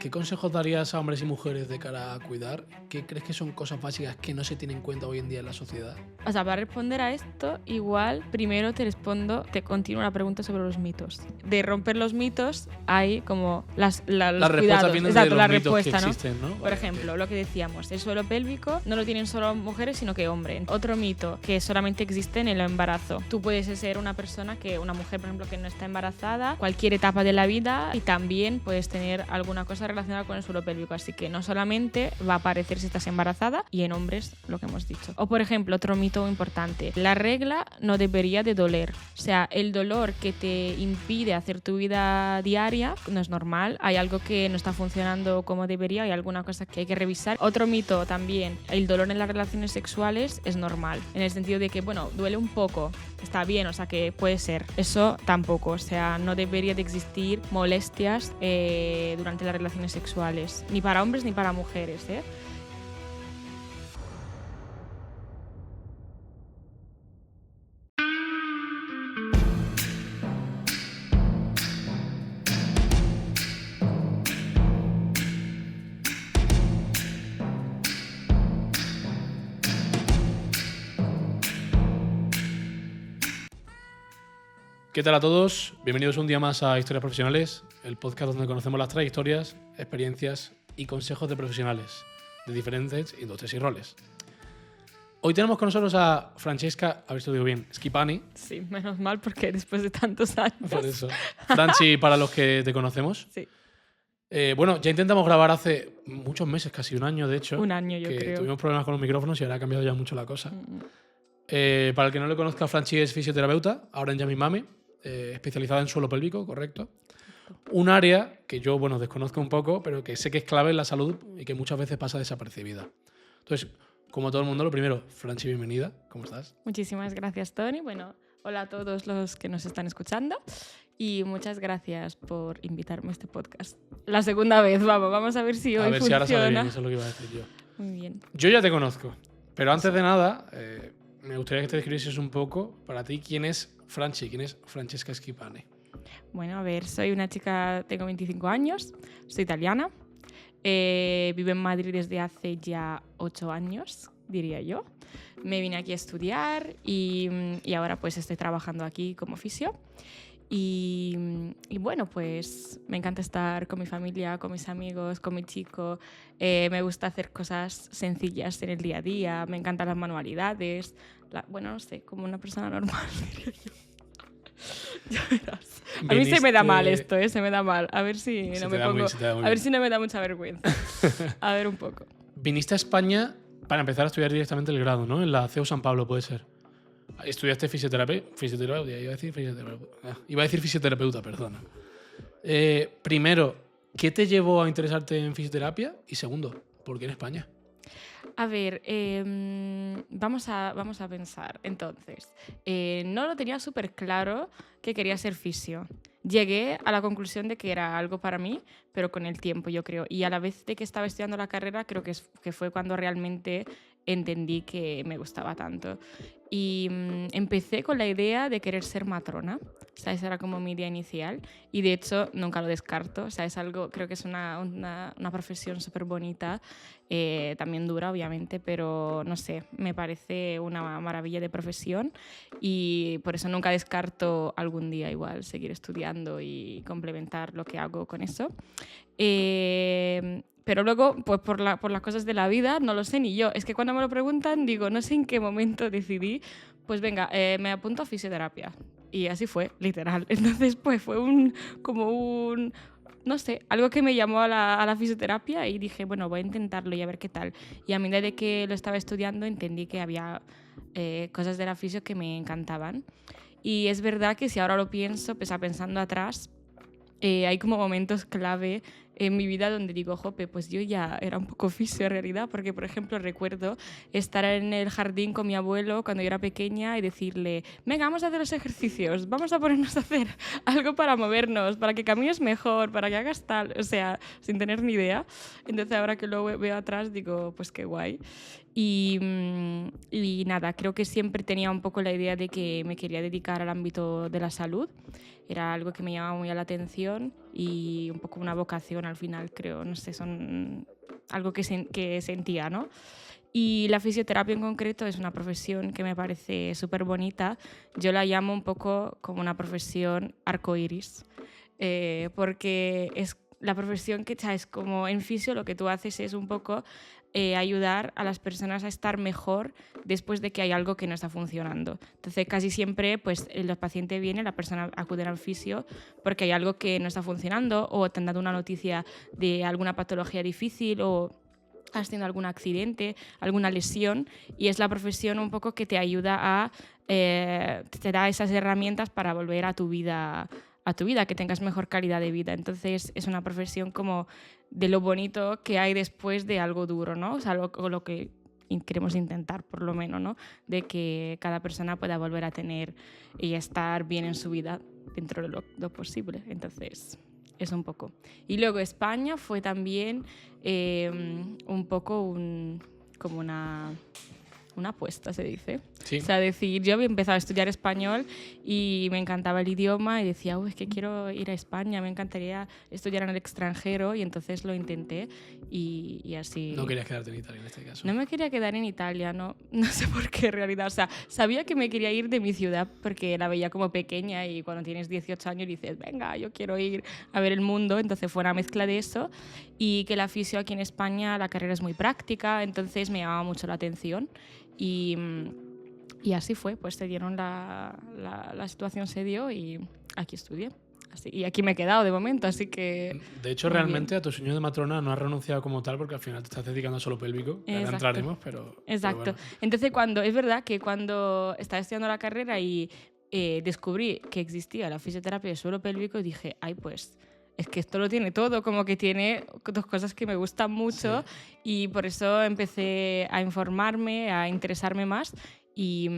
¿qué consejos darías a hombres y mujeres de cara a cuidar? ¿Qué crees que son cosas básicas que no se tienen en cuenta hoy en día en la sociedad? O sea, para responder a esto, igual primero te continúo la pregunta sobre los mitos. De romper los mitos hay como los Las respuestas cuidados. vienen Exacto, de la los mitos respuesta, que ¿no? existen, ¿no? Por Vale, ejemplo, ok. lo que decíamos, el suelo pélvico no lo tienen solo mujeres, sino que hombres. Otro mito que solamente existe en el embarazo. Tú puedes ser una mujer, por ejemplo, que no está embarazada, cualquier etapa de la vida, y también puedes tener alguna cosa relacionada con el suelo pélvico. Así que no solamente va a aparecer si estás embarazada, y en hombres lo que hemos dicho. O por ejemplo, otro mito importante, la regla no debería de doler. O sea, el dolor que te impide hacer tu vida diaria no es normal, hay algo que no está funcionando como debería, hay alguna cosa que hay que revisar. Otro mito también, el dolor en las relaciones sexuales es normal, en el sentido de que, bueno, duele un poco, está bien, o sea que puede ser. Eso tampoco, o sea, no debería de existir molestias durante las relaciones sexuales, ni para hombres ni para mujeres, ¿eh? ¿Qué tal a todos? Bienvenidos un día más a Historias Profesionales, el podcast donde conocemos las trayectorias, experiencias y consejos de profesionales de diferentes industrias y roles. Hoy tenemos con nosotros a Francesca, a ver si lo digo bien, Schipani. Sí, menos mal, porque después de tantos años. Por eso. Franchi, para los que te conocemos. Sí. Bueno, ya intentamos grabar hace muchos meses, casi un año de hecho. Un año, yo que creo. tuvimos problemas con los micrófonos y ahora ha cambiado ya mucho la cosa. Para el que no le conozca, Franchi es fisioterapeuta, ahora en Yamimami, especializada en suelo pélvico, correcto. Un área que yo, bueno, desconozco un poco, pero que sé que es clave en la salud y que muchas veces pasa desapercibida. Entonces, como todo el mundo, lo primero, Franchi, bienvenida. ¿Cómo estás? Muchísimas gracias, Tony. Bueno, hola a todos los que nos están escuchando y muchas gracias por invitarme a este podcast. La segunda vez, vamos a ver si hoy A ver si funciona. ahora sale bien, eso es lo que iba a decir yo. Muy bien. Yo ya te conozco, pero antes de nada, me gustaría que te describieses un poco, para ti, quién es Franchi, quién es Francesca Schipani. Bueno, a ver, soy una chica, tengo 25 años, soy italiana, vivo en Madrid desde hace ya 8 años, diría yo. Me vine aquí a estudiar y ahora pues estoy trabajando aquí como fisio. Y bueno, pues me encanta estar con mi familia, con mis amigos, con mi chico. Me gusta hacer cosas sencillas en el día a día. Me encantan las manualidades. Bueno, no sé, como una persona normal, diría yo. Ya verás. A mí se me da mal esto, se me da mal. A ver si no me pongo. A ver si no me da mucha vergüenza. A ver un poco. Viniste a España para empezar a estudiar directamente el grado, ¿no? En la CEU San Pablo, puede ser. Estudiaste fisioterapia, iba a decir fisioterapeuta, perdona. Primero, ¿qué te llevó a interesarte en fisioterapia? Y segundo, ¿por qué en España? A ver, vamos a pensar. Entonces, no lo tenía súper claro que quería ser fisio. Llegué a la conclusión de que era algo para mí, pero con el tiempo, yo creo. Y a la vez de que estaba estudiando la carrera, creo que fue cuando realmente entendí que me gustaba tanto. Y empecé con la idea de querer ser matrona. O sea, esa era como mi idea inicial. Y de hecho, nunca lo descarto. O sea, es algo, creo que es una profesión súper bonita. También dura, obviamente, pero no sé, me parece una maravilla de profesión. Y por eso nunca descarto algún día igual seguir estudiando y complementar lo que hago con eso. Pero luego, pues por las cosas de la vida, no lo sé ni yo. Es que cuando me lo preguntan, digo, no sé en qué momento decidí, pues venga, me apunto a fisioterapia. Y así fue, literal. Entonces, pues fue no sé, algo que me llamó a la fisioterapia y dije, bueno, voy a intentarlo y a ver qué tal. Y a medida de que lo estaba estudiando, entendí que había cosas de la fisio que me encantaban. Y es verdad que si ahora lo pienso, pues pensando atrás, hay como momentos clave en mi vida donde digo, jope, pues yo ya era un poco fisio en realidad, porque por ejemplo recuerdo estar en el jardín con mi abuelo cuando yo era pequeña y decirle, venga, vamos a hacer los ejercicios, vamos a ponernos a hacer algo para movernos, para que camines mejor, para que hagas tal, o sea, sin tener ni idea. Entonces ahora que lo veo atrás digo, pues qué guay. Y nada, creo que siempre tenía un poco la idea de que me quería dedicar al ámbito de la salud. Era algo que me llamaba muy a la atención y un poco una vocación al final, creo, no sé, son algo que sentía, ¿no? Y la fisioterapia en concreto es una profesión que me parece súper bonita. Yo la llamo un poco como una profesión arcoiris, porque es la profesión que, ¿sabes? Como en fisio lo que tú haces es un poco ayudar a las personas a estar mejor después de que hay algo que no está funcionando. Entonces, casi siempre pues, el paciente viene, la persona acude al fisio porque hay algo que no está funcionando o te han dado una noticia de alguna patología difícil o has tenido algún accidente, alguna lesión, y es la profesión un poco que te ayuda a, te da esas herramientas para volver a tu vida, que tengas mejor calidad de vida. Entonces es una profesión como de lo bonito que hay después de algo duro, ¿no? O sea, lo que queremos intentar, por lo menos, ¿no? De que cada persona pueda volver a tener y estar bien en su vida dentro de lo posible. Entonces, es un poco. Y luego España fue también un poco como una apuesta, se dice. Sí. O sea, decir, yo había empezado a estudiar español y me encantaba el idioma y decía, es que quiero ir a España, me encantaría estudiar en el extranjero, y entonces lo intenté y así. No querías quedarte en Italia en este caso. No me quería quedar en Italia, no sé por qué en realidad. O sea, sabía que me quería ir de mi ciudad porque la veía como pequeña y cuando tienes 18 años dices, venga, yo quiero ir a ver el mundo. Entonces fue una mezcla de eso y que la fisio aquí en España, la carrera es muy práctica, entonces me llamaba mucho la atención y así fue, pues se dieron la situación se dio y aquí estudié. Y aquí me he quedado de momento, así que... De hecho, realmente a tu sueño de matrona no has renunciado como tal porque al final te estás dedicando a solo pélvico. Ahora entraremos, pero... Exacto. Pero bueno. Entonces, es verdad que cuando estaba estudiando la carrera y descubrí que existía la fisioterapia de suelo pélvico, dije, ay, pues... Es que esto lo tiene todo, como que tiene dos cosas que me gustan mucho, sí. Y por eso empecé a informarme, a interesarme más y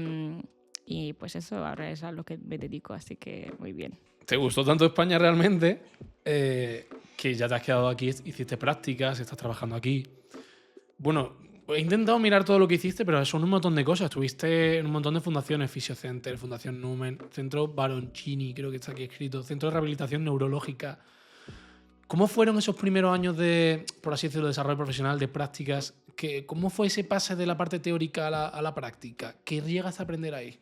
pues eso ahora es a lo que me dedico, así que muy bien. ¿Te gustó tanto España realmente que ya te has quedado aquí, hiciste prácticas, estás trabajando aquí? Bueno, he intentado mirar todo lo que hiciste, pero son un montón de cosas. Estuviste en un montón de fundaciones, Fisiocenter, Fundación Numen, Centro Baroncini, creo que está aquí escrito, Centro de Rehabilitación Neurológica. ¿Cómo fueron esos primeros años de, por así decirlo, desarrollo profesional, de prácticas? ¿Cómo fue ese pase de la parte teórica a la práctica? ¿Qué llegas a aprender ahí?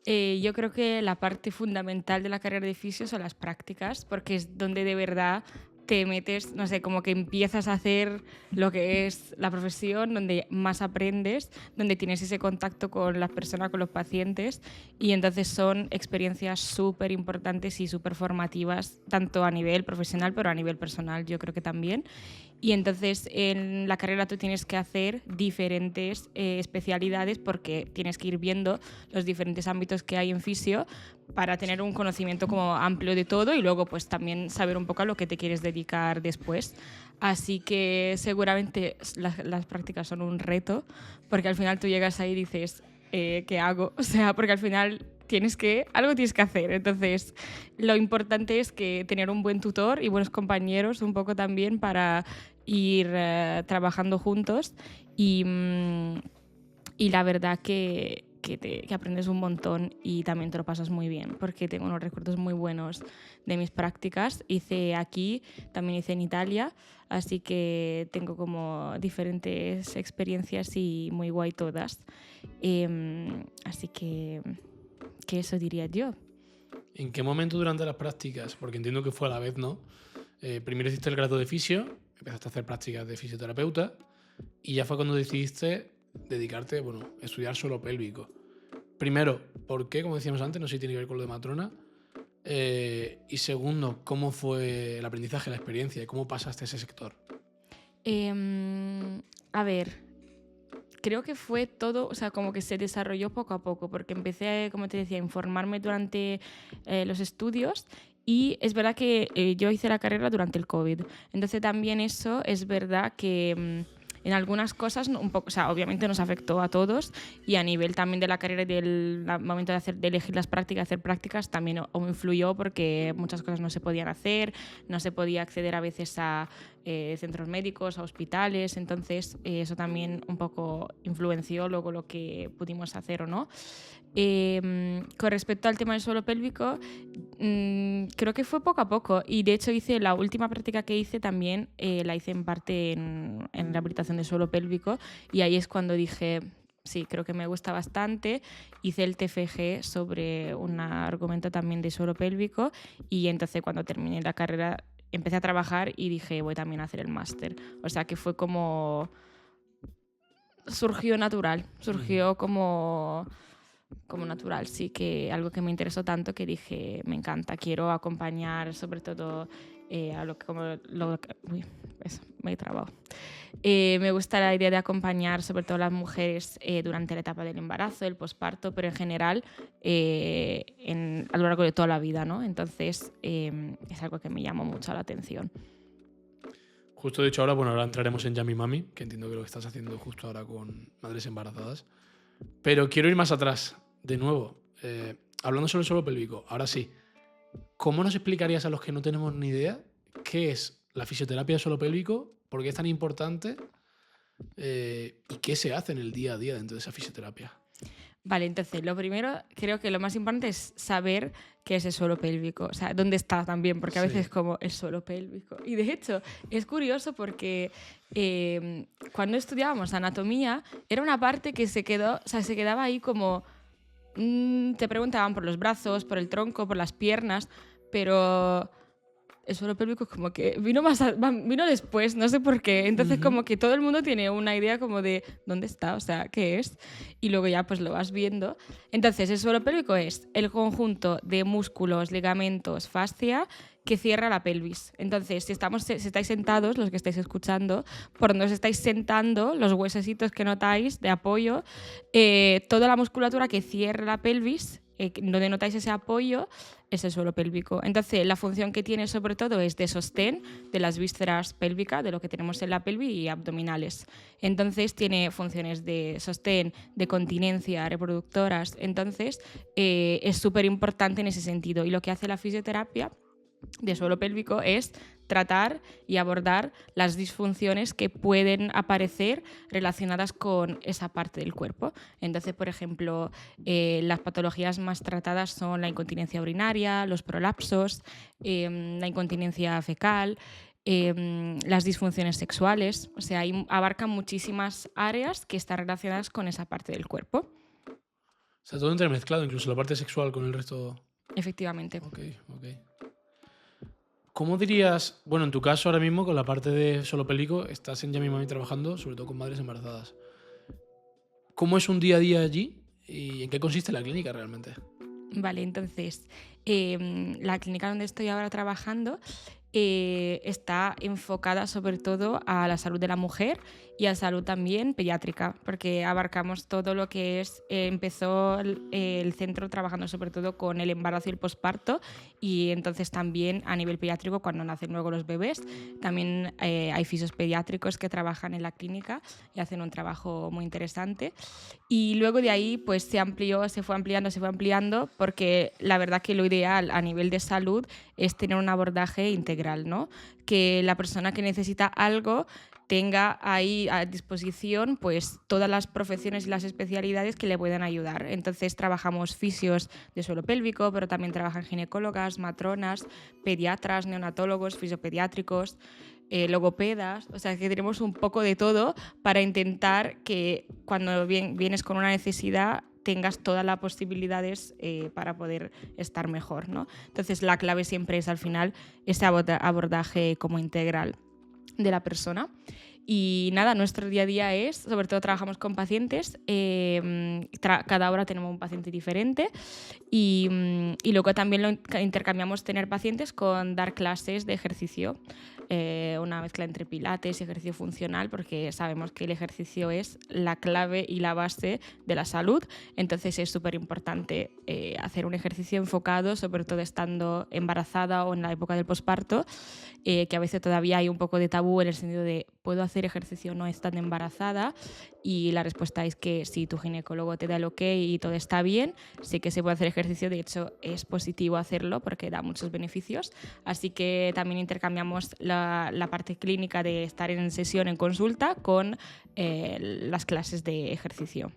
Yo creo que la parte fundamental de la carrera de fisio son las prácticas, porque es donde de verdad te metes, no sé, como que empiezas a hacer lo que es la profesión, donde más aprendes, donde tienes ese contacto con las personas, con los pacientes, y entonces son experiencias súper importantes y súper formativas, tanto a nivel profesional, pero a nivel personal yo creo que también. Y entonces en la carrera tú tienes que hacer diferentes especialidades porque tienes que ir viendo los diferentes ámbitos que hay en fisio para tener un conocimiento como amplio de todo y luego pues también saber un poco a lo que te quieres dedicar después. Así que seguramente las prácticas son un reto porque al final tú llegas ahí y dices, ¿qué hago? O sea, porque al final algo tienes que hacer. Entonces, lo importante es que tener un buen tutor y buenos compañeros un poco también para ir trabajando juntos y la verdad que aprendes un montón y también te lo pasas muy bien porque tengo unos recuerdos muy buenos de mis prácticas. Hice aquí, también hice en Italia, así que tengo como diferentes experiencias y muy guay todas. Así que eso diría yo. ¿En qué momento durante las prácticas? Porque entiendo que fue a la vez, ¿no? Primero hiciste el grado de fisio, empezaste a hacer prácticas de fisioterapeuta y ya fue cuando decidiste dedicarte, a estudiar suelo pélvico. Primero, ¿por qué? Como decíamos antes, no sé si tiene que ver con lo de matrona. Y segundo, ¿cómo fue el aprendizaje, la experiencia y cómo pasaste a ese sector? A ver... Creo que fue todo, o sea, como que se desarrolló poco a poco, porque empecé, como te decía, a informarme durante los estudios y es verdad que yo hice la carrera durante el COVID. Entonces también eso es verdad que en algunas cosas, un poco, o sea, obviamente nos afectó a todos y a nivel también de la carrera y del momento de elegir las prácticas, hacer prácticas, también influyó porque muchas cosas no se podían hacer, no se podía acceder a veces a centros médicos, a hospitales, entonces eso también un poco influenció luego lo que pudimos hacer o no. Con respecto al tema del suelo pélvico, creo que fue poco a poco, y de hecho la última práctica que hice también la hice en parte en rehabilitación del suelo pélvico, y ahí es cuando dije, sí, creo que me gusta bastante. Hice el TFG sobre un argumento también de suelo pélvico, y entonces cuando terminé la carrera empecé a trabajar y dije, voy también a hacer el máster. O sea que fue como... surgió natural, surgió como natural, sí, que algo que me interesó tanto que dije, me encanta, quiero acompañar sobre todo a lo que uy, eso, me he trabado. Me gusta la idea de acompañar sobre todo a las mujeres durante la etapa del embarazo, el posparto, pero en general a lo largo de toda la vida, ¿no? Entonces es algo que me llamó mucho la atención. Justo dicho ahora entraremos en Yummy Mami, que entiendo que lo que estás haciendo justo ahora con madres embarazadas. Pero quiero ir más atrás, de nuevo, hablando sobre el suelo pélvico. Ahora sí, ¿cómo nos explicarías a los que no tenemos ni idea qué es la fisioterapia del suelo pélvico? ¿Por qué es tan importante? ¿Y qué se hace en el día a día dentro de esa fisioterapia? Vale, entonces, lo primero, creo que lo más importante es saber qué es el suelo pélvico, o sea, dónde está también, porque a veces es como el suelo pélvico. Y de hecho, es curioso porque cuando estudiábamos anatomía, era una parte que se quedaba ahí como... te preguntaban por los brazos, por el tronco, por las piernas, pero... el suelo pélvico como que vino después, no sé por qué. Entonces como que todo el mundo tiene una idea como de dónde está, o sea, qué es. Y luego ya pues lo vas viendo. Entonces el suelo pélvico es el conjunto de músculos, ligamentos, fascia que cierra la pelvis. Entonces si estáis sentados, los que estáis escuchando, por donde os estáis sentando, los huesecitos que notáis de apoyo, toda la musculatura que cierra la pelvis, donde notáis ese apoyo, es el suelo pélvico. Entonces, la función que tiene sobre todo es de sostén de las vísceras pélvicas, de lo que tenemos en la pelvis y abdominales. Entonces, tiene funciones de sostén, de continencia, reproductoras. Entonces, es súper importante en ese sentido. Y lo que hace la fisioterapia de suelo pélvico es tratar y abordar las disfunciones que pueden aparecer relacionadas con esa parte del cuerpo. Entonces, por ejemplo, las patologías más tratadas son la incontinencia urinaria, los prolapsos, la incontinencia fecal, las disfunciones sexuales. O sea, abarcan muchísimas áreas que están relacionadas con esa parte del cuerpo. O sea, todo entremezclado, incluso la parte sexual con el resto. Efectivamente. Ok. ¿Cómo dirías, bueno, en tu caso ahora mismo con la parte de suelo pélvico, estás en Yummy Mami trabajando, sobre todo con madres embarazadas? ¿Cómo es un día a día allí y en qué consiste la clínica realmente? Vale, entonces, la clínica donde estoy ahora trabajando está enfocada sobre todo a la salud de la mujer y a salud también pediátrica, porque abarcamos todo lo que es, empezó el centro trabajando sobre todo con el embarazo y el posparto, y entonces también a nivel pediátrico cuando nacen luego los bebés, también hay fisios pediátricos que trabajan en la clínica y hacen un trabajo muy interesante. Y luego de ahí pues se fue ampliando, porque la verdad que lo ideal a nivel de salud es tener un abordaje integral, ¿no? Que la persona que necesita algo tenga ahí a disposición pues todas las profesiones y las especialidades que le puedan ayudar. Entonces trabajamos fisios de suelo pélvico, pero también trabajan ginecólogas, matronas, pediatras, neonatólogos, fisiopediátricos, logopedas. O sea, que tenemos un poco de todo para intentar que cuando vienes con una necesidad tengas todas las posibilidades para poder estar mejor, ¿no? Entonces la clave siempre es al final ese abordaje como integral de la persona. Y nada, nuestro día a día es, sobre todo trabajamos con pacientes, cada hora tenemos un paciente diferente, y luego también lo intercambiamos tener pacientes con dar clases de ejercicio, una mezcla entre pilates y ejercicio funcional, porque sabemos que el ejercicio es la clave y la base de la salud. Entonces es súper importante hacer un ejercicio enfocado, sobre todo estando embarazada o en la época del posparto, que a veces todavía hay un poco de tabú en el sentido de ¿puedo hacer ejercicio no estando embarazada? Y la respuesta es que si tu ginecólogo te da el ok y todo está bien, sí que se puede hacer ejercicio. De hecho, es positivo hacerlo porque da muchos beneficios. Así que también intercambiamos la parte clínica de estar en sesión, en consulta, con las clases de ejercicio.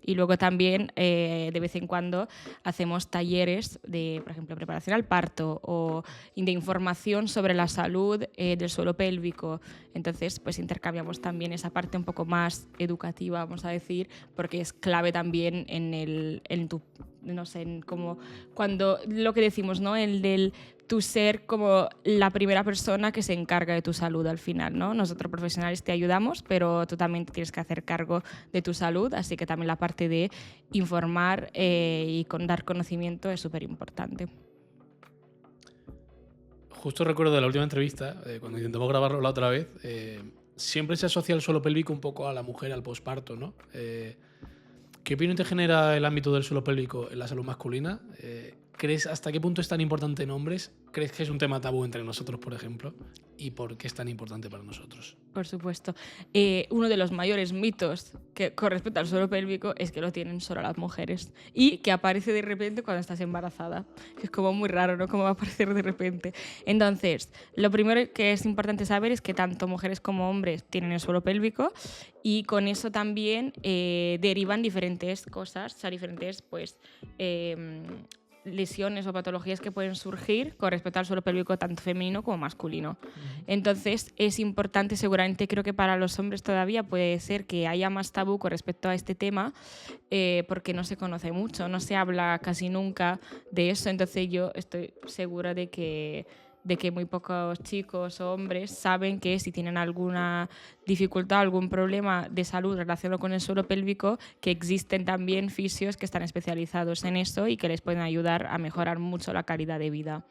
Y luego también de vez en cuando hacemos talleres de, por ejemplo, preparación al parto o de información sobre la salud del suelo pélvico. Entonces, pues intercambiamos también esa parte un poco más educativa, vamos a decir, porque es clave también en tu, no sé, en como cuando lo que decimos, ¿no? El del tu ser como la primera persona que se encarga de tu salud al final, ¿no? Nosotros profesionales te ayudamos, pero tú también te tienes que hacer cargo de tu salud, así que también la parte de informar y dar conocimiento es súper importante. Justo recuerdo de la última entrevista, cuando intentamos grabarlo la otra vez, siempre se asocia el suelo pélvico un poco a la mujer, al posparto, ¿no? ¿Qué opinión te genera el ámbito del suelo pélvico en la salud masculina? ¿Crees hasta qué punto es tan importante en hombres? ¿Crees que es un tema tabú entre nosotros, por ejemplo? ¿Y por qué es tan importante para nosotros? Por supuesto. Uno de los mayores mitos con respecto al suelo pélvico es que lo tienen solo las mujeres y que aparece de repente cuando estás embarazada. Es como muy raro, ¿no? Cómo va a aparecer de repente. Entonces, lo primero que es importante saber es que tanto mujeres como hombres tienen el suelo pélvico y con eso también derivan diferentes cosas, o sea, diferentes, pues... lesiones o patologías que pueden surgir con respecto al suelo pélvico tanto femenino como masculino. Entonces es importante, seguramente creo que para los hombres todavía puede ser que haya más tabú con respecto a este tema porque no se conoce mucho, no se habla casi nunca de eso, entonces yo estoy segura de que muy pocos chicos o hombres saben que si tienen alguna dificultad, algún problema de salud relacionado con el suelo pélvico, que existen también fisios que están especializados en eso y que les pueden ayudar a mejorar mucho la calidad de vida.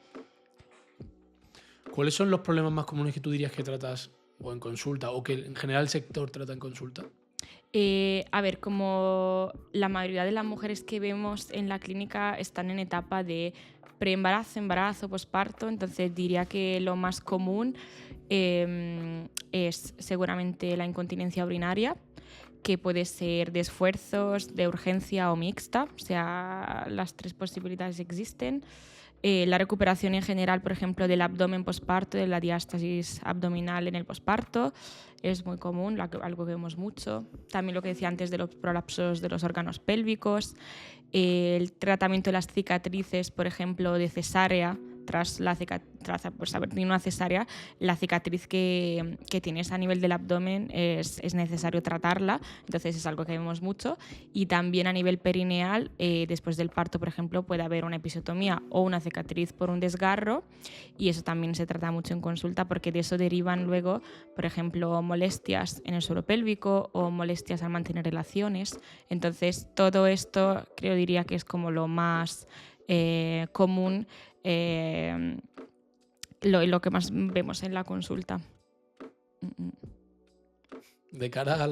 ¿Cuáles son los problemas más comunes que tú dirías que tratas o en consulta o que en general el sector trata en consulta? A ver, como la mayoría de las mujeres que vemos en la clínica están en etapa de preembarazo, embarazo, posparto, entonces diría que lo más común es seguramente la incontinencia urinaria, que puede ser de esfuerzos, de urgencia o mixta, o sea, las tres posibilidades existen. La recuperación en general, por ejemplo, del abdomen posparto, de la diástasis abdominal en el posparto, es muy común, algo que vemos mucho. También lo que decía antes de los prolapsos de los órganos pélvicos, el tratamiento de las cicatrices, por ejemplo, de cesárea, tras haber tenido una cesárea, la cicatriz que tienes a nivel del abdomen es necesario tratarla, entonces es algo que vemos mucho. Y también a nivel perineal, después del parto, por ejemplo, puede haber una episiotomía o una cicatriz por un desgarro, y eso también se trata mucho en consulta porque de eso derivan luego, por ejemplo, molestias en el suelo pélvico o molestias al mantener relaciones. Entonces, todo esto diría que es como lo más común, lo que más vemos en la consulta. De cara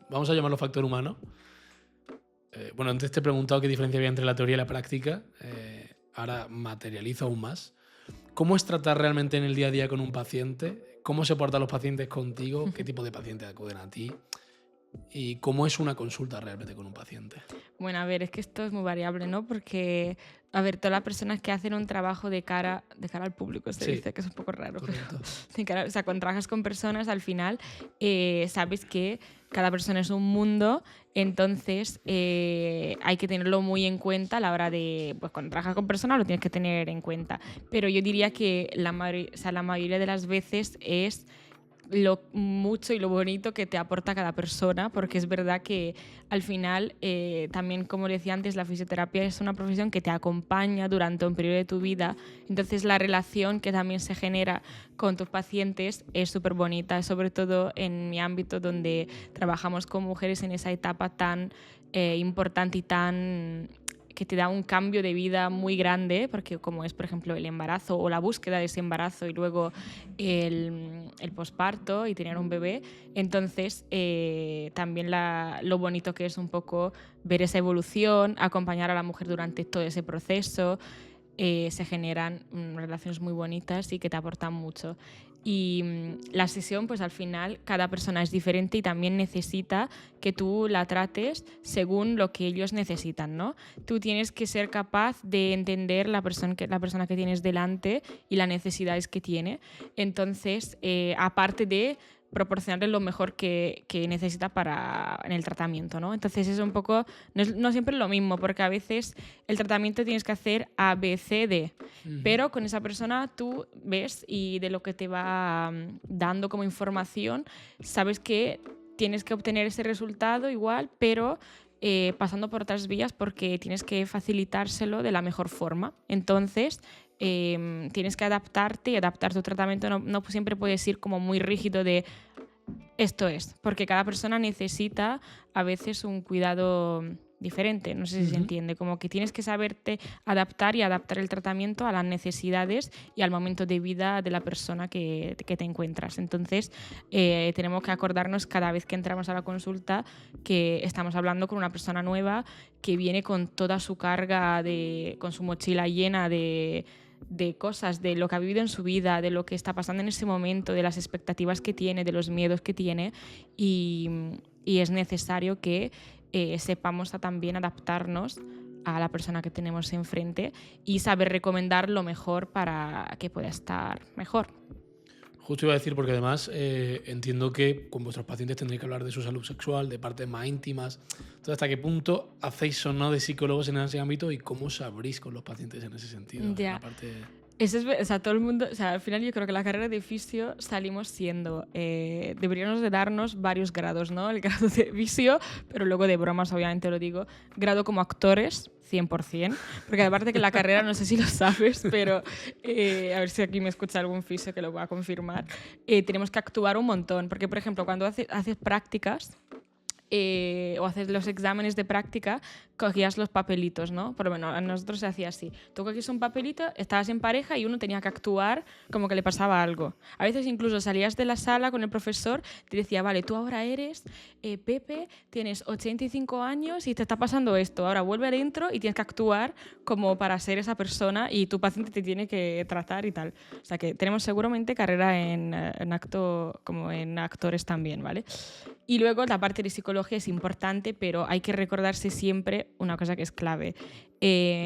vamos a llamarlo factor humano. Bueno, antes te he preguntado qué diferencia había entre la teoría y la práctica. Ahora materializo aún más. ¿Cómo es tratar realmente en el día a día con un paciente? ¿Cómo se portan los pacientes contigo? ¿Qué tipo de pacientes acuden a ti? ¿Y cómo es una consulta realmente con un paciente? Bueno, a ver, es que esto es muy variable, ¿no? Porque, a ver, todas las personas que hacen un trabajo de cara al público, se dice que es un poco raro, pero o sea, cuando trabajas con personas, al final sabes que cada persona es un mundo, entonces hay que tenerlo muy en cuenta a la hora de, pues cuando trabajas con personas lo tienes que tener en cuenta. Pero yo diría que la mayoría de las veces es lo mucho y lo bonito que te aporta cada persona, porque es verdad que al final, también como decía antes, la fisioterapia es una profesión que te acompaña durante un periodo de tu vida, entonces la relación que también se genera con tus pacientes es súper bonita, sobre todo en mi ámbito donde trabajamos con mujeres en esa etapa tan importante y tan que te da un cambio de vida muy grande, porque como es, por ejemplo, el embarazo o la búsqueda de ese embarazo y luego el posparto y tener un bebé, entonces también lo bonito que es un poco ver esa evolución, acompañar a la mujer durante todo ese proceso, se generan relaciones muy bonitas y que te aportan mucho. Y la sesión, pues al final, cada persona es diferente y también necesita que tú la trates según lo que ellos necesitan, ¿no? Tú tienes que ser capaz de entender la persona que tienes delante y las necesidades que tiene. Entonces, aparte de proporcionarle lo mejor que necesita en el tratamiento, ¿no? Entonces es un poco, no siempre es lo mismo, porque a veces el tratamiento tienes que hacer A, B, C, D, pero con esa persona tú ves y de lo que te va dando como información, sabes que tienes que obtener ese resultado igual, pero pasando por otras vías porque tienes que facilitárselo de la mejor forma. Entonces, tienes que adaptarte y adaptar tu tratamiento. No siempre puedes ir como muy rígido de esto es, porque cada persona necesita a veces un cuidado diferente, no sé si se entiende, como que tienes que saberte adaptar y adaptar el tratamiento a las necesidades y al momento de vida de la persona que te encuentras. Entonces, tenemos que acordarnos cada vez que entramos a la consulta que estamos hablando con una persona nueva que viene con toda su carga, con su mochila llena de cosas, de lo que ha vivido en su vida, de lo que está pasando en ese momento, de las expectativas que tiene, de los miedos que tiene, y es necesario que sepamos también adaptarnos a la persona que tenemos enfrente y saber recomendar lo mejor para que pueda estar mejor. Justo iba a decir, porque además entiendo que con vuestros pacientes tendréis que hablar de su salud sexual, de partes más íntimas. Entonces, ¿hasta qué punto hacéis o no de psicólogos en ese ámbito y cómo os abrís con los pacientes en ese sentido? Ya. La parte... Eso es, o sea, todo el mundo, o sea, al final yo creo que la carrera de fisio salimos siendo, deberíamos de darnos varios grados, ¿no? El grado de fisio, pero luego de bromas, obviamente lo digo, grado como actores, 100%, porque aparte que la carrera, no sé si lo sabes, pero a ver si aquí me escucha algún fisio que lo va a confirmar, tenemos que actuar un montón, porque por ejemplo, cuando haces prácticas, o haces los exámenes de práctica, cogías los papelitos, ¿no? Por lo menos a nosotros se hacía así. Tú cogías un papelito, estabas en pareja y uno tenía que actuar como que le pasaba algo. A veces incluso salías de la sala con el profesor, te decía, vale, tú ahora eres Pepe, tienes 85 años y te está pasando esto. Ahora vuelve adentro y tienes que actuar como para ser esa persona y tu paciente te tiene que tratar y tal. O sea que tenemos seguramente carrera en actores también, ¿vale? Y luego la parte de psicología es importante, pero hay que recordarse siempre una cosa que es clave.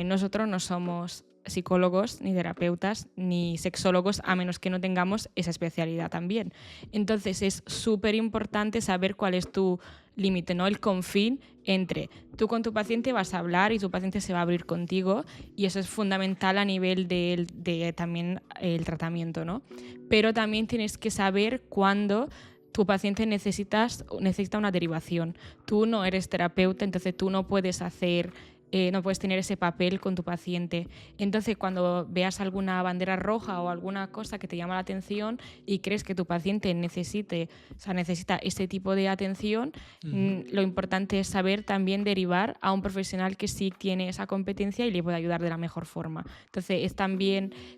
Nosotros no somos psicólogos, ni terapeutas, ni sexólogos, a menos que no tengamos esa especialidad también. Entonces es súper importante saber cuál es tu límite, ¿no? El confín entre tú con tu paciente vas a hablar y tu paciente se va a abrir contigo, y eso es fundamental a nivel de también el tratamiento, ¿no? Pero también tienes que saber cuándo tu paciente necesita una derivación. Tú no eres terapeuta, entonces tú no puedes tener ese papel con tu paciente. Entonces, cuando veas alguna bandera roja o alguna cosa que te llama la atención y crees que tu paciente necesita ese tipo de atención, lo importante es saber también derivar a un profesional que sí tiene esa competencia y le puede ayudar de la mejor forma. Entonces,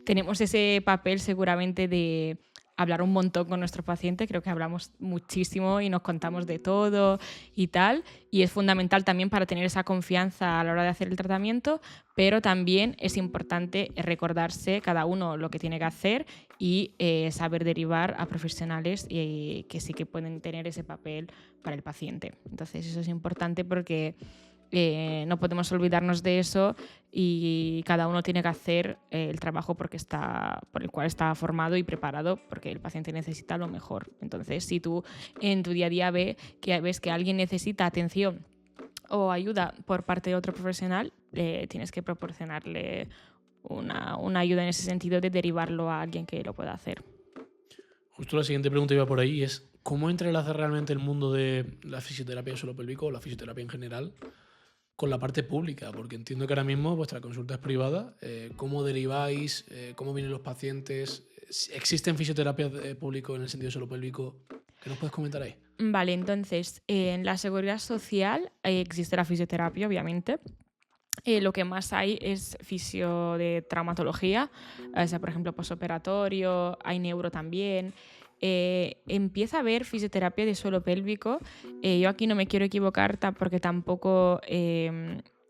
tenemos ese papel seguramente de hablar un montón con nuestro paciente, creo que hablamos muchísimo y nos contamos de todo y tal, y es fundamental también para tener esa confianza a la hora de hacer el tratamiento, pero también es importante recordarse cada uno lo que tiene que hacer y saber derivar a profesionales que sí que pueden tener ese papel para el paciente. Entonces eso es importante porque no podemos olvidarnos de eso y cada uno tiene que hacer el trabajo por el cual está formado y preparado, porque el paciente necesita lo mejor. Entonces, si tú en tu día a día ves que alguien necesita atención o ayuda por parte de otro profesional, tienes que proporcionarle una ayuda en ese sentido de derivarlo a alguien que lo pueda hacer. Justo la siguiente pregunta iba por ahí, es ¿cómo entrelaza realmente el mundo de la fisioterapia suelo pélvico o la fisioterapia en general con la parte pública? Porque entiendo que ahora mismo vuestra consulta es privada. ¿Cómo deriváis? ¿Cómo vienen los pacientes? ¿Existen fisioterapias públicas en el sentido suelo pélvico? ¿Qué nos puedes comentar ahí? Vale, entonces, en la seguridad social existe la fisioterapia, obviamente. Lo que más hay es fisio de traumatología, o sea, por ejemplo, posoperatorio, hay neuro también. Empieza a haber fisioterapia de suelo pélvico. Yo aquí no me quiero equivocar porque tampoco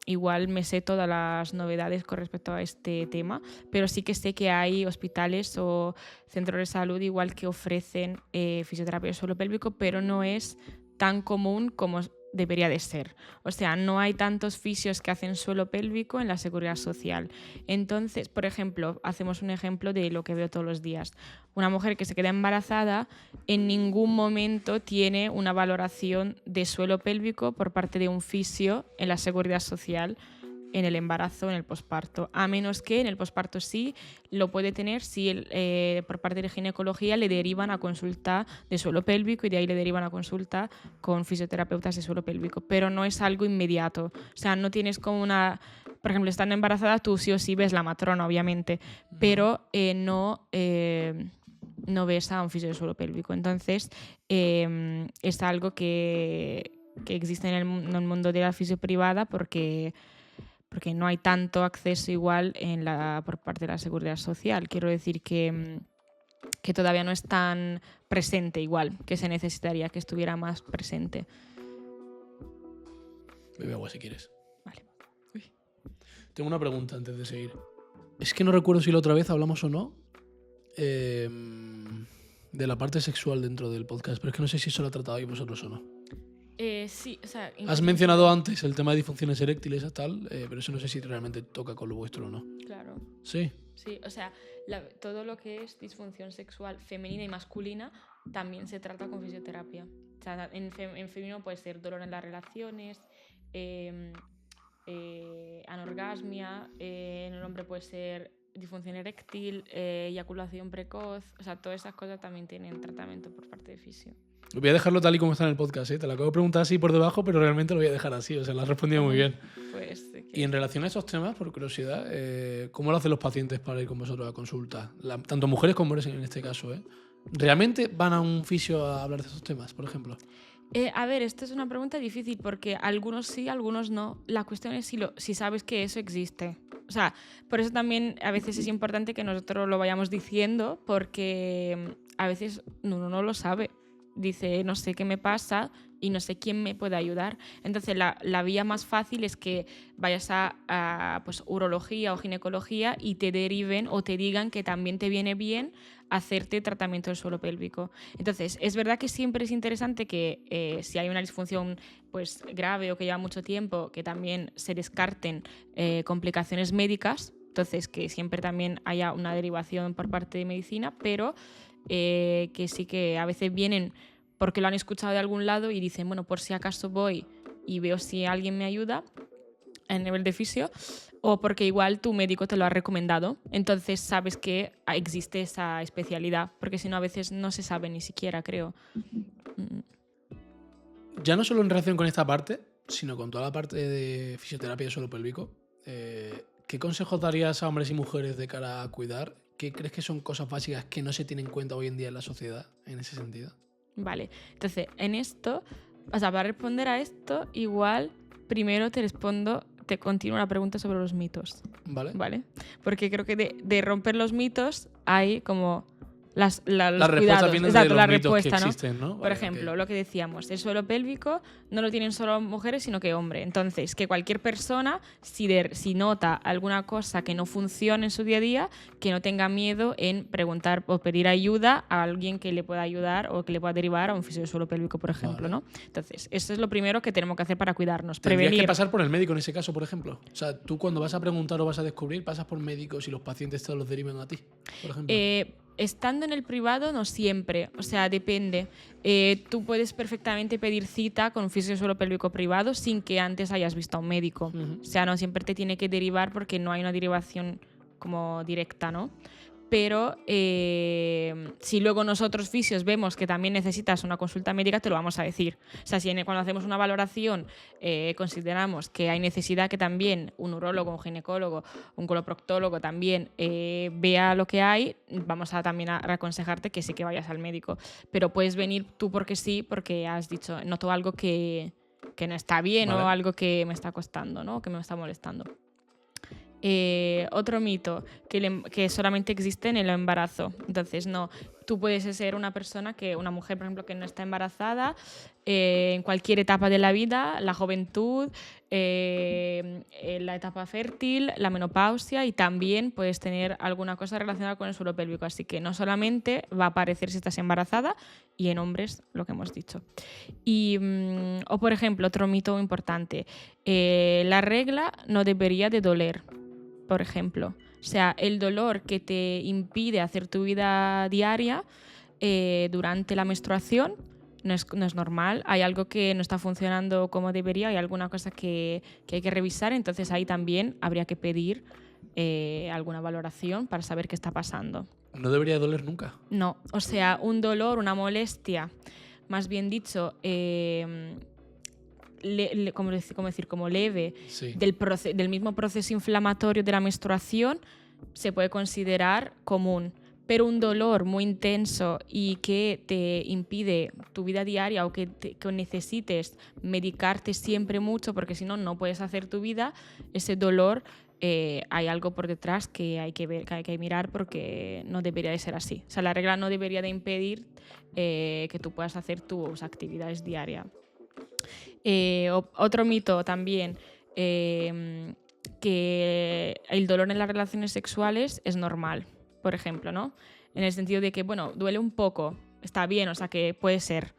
igual me sé todas las novedades con respecto a este tema, pero sí que sé que hay hospitales o centros de salud igual que ofrecen fisioterapia de suelo pélvico, pero no es tan común como debería de ser. O sea, no hay tantos fisios que hacen suelo pélvico en la seguridad social. Entonces, por ejemplo, hacemos un ejemplo de lo que veo todos los días. Una mujer que se queda embarazada en ningún momento tiene una valoración de suelo pélvico por parte de un fisio en la seguridad social en el embarazo, en el posparto, a menos que en el posparto sí lo puede tener si por parte de ginecología le derivan a consulta de suelo pélvico y de ahí le derivan a consulta con fisioterapeutas de suelo pélvico, pero no es algo inmediato. O sea, no tienes como una... Por ejemplo, estando embarazada tú sí o sí ves la matrona, obviamente, pero no ves a un fisio de suelo pélvico. Entonces, es algo que existe en el mundo de la fisio privada porque no hay tanto acceso igual por parte de la seguridad social. Quiero decir que todavía no es tan presente igual, que se necesitaría que estuviera más presente. Bebe agua si quieres. Vale. Uy. Tengo una pregunta antes de seguir. Es que no recuerdo si la otra vez hablamos o no de la parte sexual dentro del podcast, pero es que no sé si eso lo tratabais vosotros o no. Sí, o sea... Has mencionado antes el tema de disfunciones eréctiles y tal, pero eso no sé si realmente toca con lo vuestro o no. Claro. Sí. Sí, o sea, todo lo que es disfunción sexual femenina y masculina también se trata con fisioterapia. O sea, en femenino puede ser dolor en las relaciones, anorgasmia, en el hombre puede ser disfunción eréctil, eyaculación precoz, o sea, todas esas cosas también tienen tratamiento por parte de fisio. Voy a dejarlo tal y como está en el podcast, ¿eh? Te lo acabo de preguntar así por debajo, pero realmente lo voy a dejar así, o sea, lo has respondido muy bien. Pues, y en relación a esos temas, por curiosidad, ¿cómo lo hacen los pacientes para ir con vosotros a consulta? Tanto mujeres como hombres en este caso, ¿eh? ¿Realmente van a un fisio a hablar de esos temas, por ejemplo? A ver, esto es una pregunta difícil porque algunos sí, algunos no. La cuestión es si sabes que eso existe. O sea, por eso también a veces es importante que nosotros lo vayamos diciendo porque a veces uno no lo sabe. Dice, no sé qué me pasa y no sé quién me puede ayudar. Entonces, la vía más fácil es que vayas a pues, urología o ginecología y te deriven o te digan que también te viene bien hacerte tratamiento del suelo pélvico. Entonces, es verdad que siempre es interesante que si hay una disfunción pues, grave o que lleva mucho tiempo, que también se descarten complicaciones médicas. Entonces, que siempre también haya una derivación por parte de medicina, pero que sí que a veces vienen porque lo han escuchado de algún lado y dicen, bueno, por si acaso voy y veo si alguien me ayuda a nivel de fisio, o porque igual tu médico te lo ha recomendado, entonces sabes que existe esa especialidad, porque si no a veces no se sabe ni siquiera, creo. Ya no solo en relación con esta parte, sino con toda la parte de fisioterapia de suelo pélvico, ¿qué consejos darías a hombres y mujeres de cara a cuidar? ¿Qué crees que son cosas básicas que no se tienen en cuenta hoy en día en la sociedad en ese sentido? Vale, entonces en esto, o sea, para responder a esto, igual primero te continúo la pregunta sobre los mitos. Vale. Porque creo que de romper los mitos hay como los respuesta cuidados. viene de Exacto, los la mitos respuesta, que ¿no? existen, ¿no? Por Vale, ejemplo, okay. lo que decíamos, el suelo pélvico no lo tienen solo mujeres, sino que hombres. Entonces, que cualquier persona, si nota alguna cosa que no funciona en su día a día, que no tenga miedo en preguntar o pedir ayuda a alguien que le pueda ayudar o que le pueda derivar a un fisio de suelo pélvico, por ejemplo, ¿no? Entonces, eso es lo primero que tenemos que hacer para cuidarnos, Tendrías prevenir. que pasar por el médico en ese caso, por ejemplo. O sea, tú cuando vas a preguntar o vas a descubrir, pasas por médicos y los pacientes te los derivan a ti, por ejemplo. Estando en el privado, no siempre, o sea, depende. Tú puedes perfectamente pedir cita con un fisio de suelo pélvico privado sin que antes hayas visto a un médico. Uh-huh. O sea, no siempre te tiene que derivar porque no hay una derivación como directa, ¿no? Pero si luego nosotros fisios vemos que también necesitas una consulta médica, te lo vamos a decir. O sea, si cuando hacemos una valoración consideramos que hay necesidad que también un urólogo, un ginecólogo, un coloproctólogo también vea lo que hay, vamos a también a aconsejarte que sí que vayas al médico. Pero puedes venir tú porque sí, porque has dicho, noto algo que no está bien, vale, o algo que me está costando, ¿no? Que me está molestando. Otro mito, que solamente existe en el embarazo. Entonces, no, tú puedes ser una mujer, por ejemplo, que no está embarazada, en cualquier etapa de la vida, la juventud, la etapa fértil, la menopausia, y también puedes tener alguna cosa relacionada con el suelo pélvico. Así que no solamente va a aparecer si estás embarazada, y en hombres, lo que hemos dicho. O, por ejemplo, otro mito importante, la regla no debería de doler, por ejemplo. O sea, el dolor que te impide hacer tu vida diaria durante la menstruación no es normal. Hay algo que no está funcionando como debería, hay alguna cosa que hay que revisar, entonces ahí también habría que pedir alguna valoración para saber qué está pasando. No debería doler nunca. No, o sea, un dolor, una molestia, más bien dicho, como leve, Sí. del mismo proceso inflamatorio de la menstruación, se puede considerar común. Pero un dolor muy intenso y que te impide tu vida diaria, o que necesites medicarte siempre mucho porque si no, no puedes hacer tu vida, ese dolor, hay algo por detrás que hay que ver, que hay que mirar, porque no debería de ser así. O sea, la regla no debería de impedir que tú puedas hacer tus actividades diarias. Otro mito también, que el dolor en las relaciones sexuales es normal, por ejemplo, ¿no? En el sentido de que, bueno, duele un poco, está bien, o sea, que puede ser.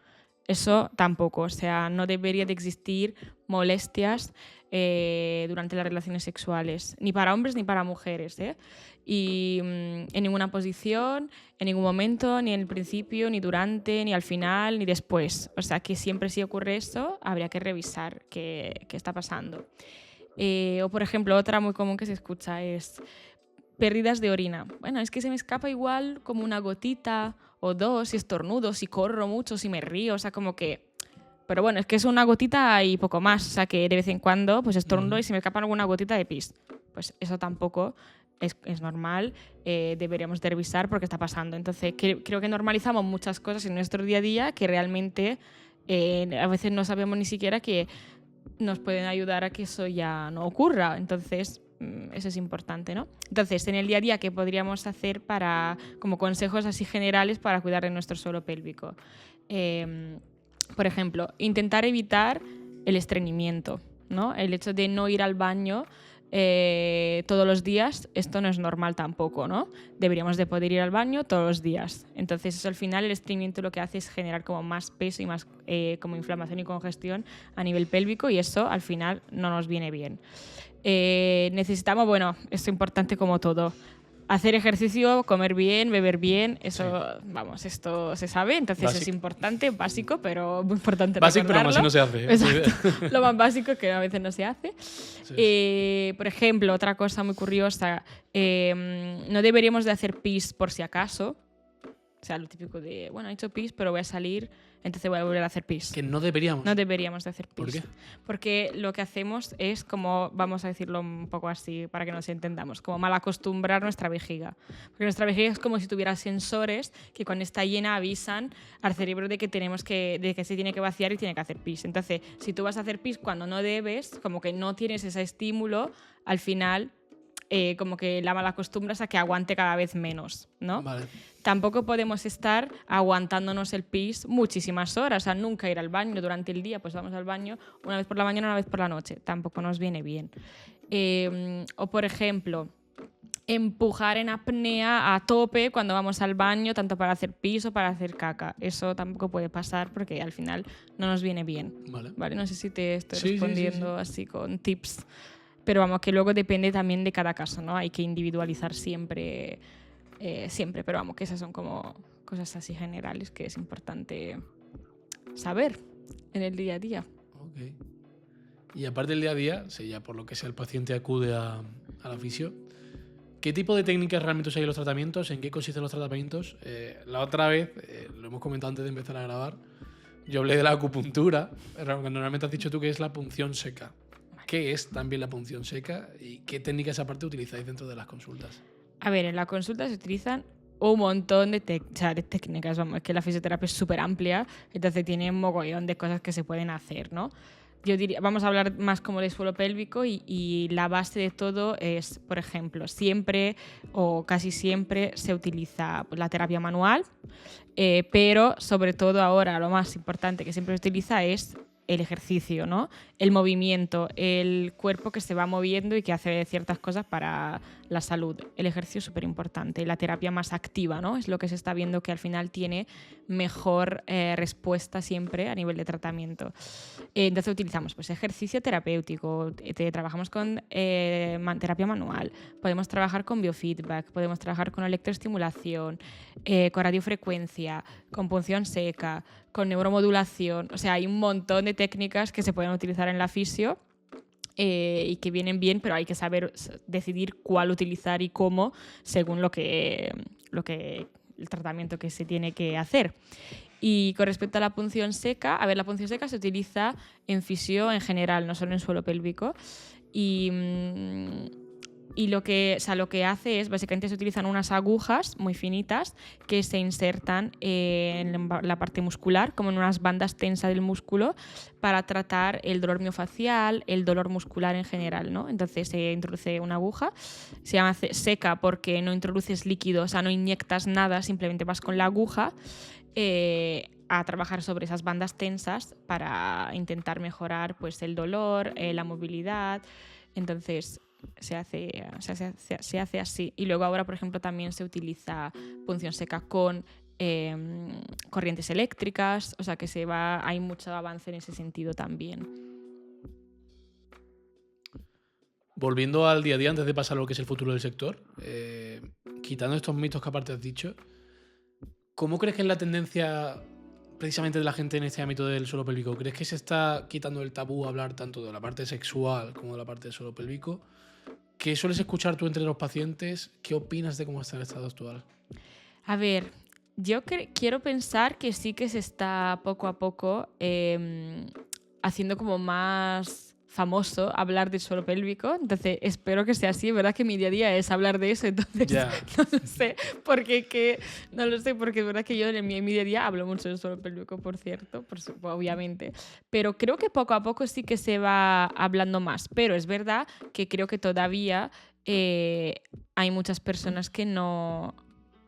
Eso tampoco, o sea, no debería de existir molestias durante las relaciones sexuales, ni para hombres ni para mujeres, ¿eh? Y en ninguna posición, en ningún momento, ni en el principio, ni durante, ni al final, ni después. O sea, que siempre si ocurre eso, habría que revisar qué está pasando. O, por ejemplo, otra muy común que se escucha es pérdidas de orina. Bueno, es que se me escapa igual como una gotita o dos, si estornudo, si corro mucho, si me río, o sea, como que... Pero bueno, es que es una gotita y poco más, o sea, que de vez en cuando pues estornudo y se me escapa alguna gotita de pis. Pues eso tampoco es normal, deberíamos de revisar por qué está pasando. Entonces, creo que normalizamos muchas cosas en nuestro día a día que realmente a veces no sabemos ni siquiera que nos pueden ayudar a que eso ya no ocurra. Entonces, eso es importante, ¿no? Entonces, en el día a día, ¿qué podríamos hacer como consejos así generales para cuidar de nuestro suelo pélvico? Por ejemplo, intentar evitar el estreñimiento, ¿no? El hecho de no ir al baño todos los días, esto no es normal tampoco, ¿no? Deberíamos de poder ir al baño todos los días. Entonces, eso al final, el estreñimiento lo que hace es generar como más peso y más como inflamación y congestión a nivel pélvico, y eso al final no nos viene bien. Necesitamos, bueno, esto es importante como todo, hacer ejercicio, comer bien, beber bien, eso, sí. Vamos, esto se sabe, entonces básico. Es importante, básico, pero muy importante básico, recordarlo. Pero más si no se hace. Exacto, lo más básico que a veces no se hace. Sí. Por ejemplo, otra cosa muy curiosa, no deberíamos de hacer pis por si acaso. O sea, lo típico de, bueno, he hecho pis, pero voy a salir, entonces voy a volver a hacer pis. Que no deberíamos. No deberíamos de hacer pis. ¿Por qué? Porque lo que hacemos es como, vamos a decirlo un poco así para que nos entendamos, como mal acostumbrar nuestra vejiga. Porque nuestra vejiga es como si tuviera sensores que cuando está llena avisan al cerebro de que se tiene que vaciar y tiene que hacer pis. Entonces, si tú vas a hacer pis cuando no debes, como que no tienes ese estímulo, al final... como que la malacostumbras a que aguante cada vez menos, ¿no? Vale. Tampoco podemos estar aguantándonos el pis muchísimas horas, o sea, nunca ir al baño durante el día, pues vamos al baño una vez por la mañana, una vez por la noche, tampoco nos viene bien. O, por ejemplo, empujar en apnea a tope cuando vamos al baño, tanto para hacer pis o para hacer caca. Eso tampoco puede pasar porque al final no nos viene bien. Vale. No sé si te estoy respondiendo así con tips. Pero vamos, que luego depende también de cada caso, ¿no? Hay que individualizar siempre, pero vamos, que esas son como cosas así generales que es importante saber en el día a día. Ok. Y aparte del día a día, si ya por lo que sea el paciente acude a la fisio, ¿qué tipo de técnicas realmente usáis en los tratamientos? ¿En qué consisten los tratamientos? La otra vez, lo hemos comentado antes de empezar a grabar, yo hablé de la acupuntura, normalmente has dicho tú que es la punción seca. ¿Qué es también la punción seca y qué técnicas aparte utilizáis dentro de las consultas? A ver, en la consulta se utilizan un montón de técnicas, vamos, es que la fisioterapia es súper amplia, entonces tiene un mogollón de cosas que se pueden hacer, ¿no? yo diría, vamos a hablar más como de suelo pélvico y la base de todo es, por ejemplo, siempre o casi siempre se utiliza la terapia manual, pero sobre todo ahora lo más importante que siempre se utiliza es el ejercicio, ¿no? El movimiento, el cuerpo que se va moviendo y que hace ciertas cosas para la salud. El ejercicio es súper importante. La terapia más activa, ¿no? Es lo que se está viendo que al final tiene mejor respuesta siempre a nivel de tratamiento. Entonces utilizamos pues, ejercicio terapéutico, trabajamos con terapia manual, podemos trabajar con biofeedback, podemos trabajar con electroestimulación, con radiofrecuencia, con punción seca, con neuromodulación. O sea, hay un montón de técnicas que se pueden utilizar en la fisio y que vienen bien, pero hay que saber decidir cuál utilizar y cómo según el tratamiento que se tiene que hacer. Y con respecto a la punción seca, a ver, la punción seca se utiliza en fisio en general, no solo en suelo pélvico. Y lo que hace es, básicamente se utilizan unas agujas muy finitas que se insertan en la parte muscular, como en unas bandas tensas del músculo, para tratar el dolor miofacial, el dolor muscular en general, ¿no? Entonces se introduce una aguja, se llama seca porque no introduces líquido, o sea, no inyectas nada, simplemente vas con la aguja a trabajar sobre esas bandas tensas para intentar mejorar pues, el dolor, la movilidad. Entonces se hace así. Y luego ahora, por ejemplo, también se utiliza punción seca con corrientes eléctricas, o sea que hay mucho avance en ese sentido también. Volviendo al día a día, antes de pasar a lo que es el futuro del sector, quitando estos mitos que aparte has dicho, ¿cómo crees que es la tendencia precisamente de la gente en este ámbito del suelo pélvico? ¿Crees que se está quitando el tabú a hablar tanto de la parte sexual como de la parte del suelo pélvico? ¿Qué sueles escuchar tú entre los pacientes? ¿Qué opinas de cómo está el estado actual? A ver, yo quiero pensar que sí que se está poco a poco haciendo como más famoso hablar del suelo pélvico, entonces espero que sea así. Es verdad que mi día a día es hablar de eso, entonces no lo sé, porque es verdad que yo en mi día a día hablo mucho del suelo pélvico, por cierto, obviamente, pero creo que poco a poco sí que se va hablando más, pero es verdad que creo que todavía hay muchas personas que no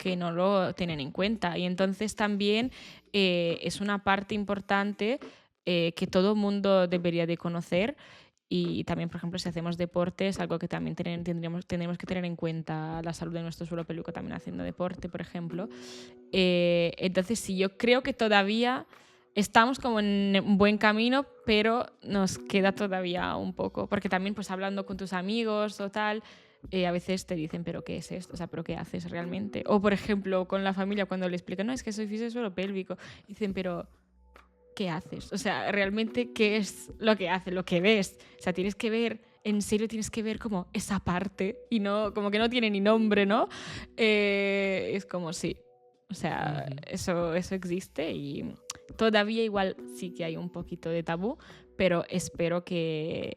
lo tienen en cuenta, y entonces también es una parte importante que todo el mundo debería de conocer. Y también, por ejemplo, si hacemos deporte, es algo que también tendremos que tener en cuenta la salud de nuestro suelo pélvico también haciendo deporte, por ejemplo. Entonces, sí, yo creo que todavía estamos como en un buen camino, pero nos queda todavía un poco. Porque también, pues hablando con tus amigos o tal, a veces te dicen, ¿pero qué es esto? O sea, ¿pero qué haces realmente? O, por ejemplo, con la familia, cuando le explican, no, es que soy fisio de suelo pélvico, dicen, pero ¿qué haces? O sea, realmente, ¿qué es lo que haces? Lo que ves. O sea, tienes que ver, en serio tienes que ver como esa parte y no, como que no tiene ni nombre, ¿no? Es como sí. O sea, eso existe y todavía igual sí que hay un poquito de tabú, pero espero que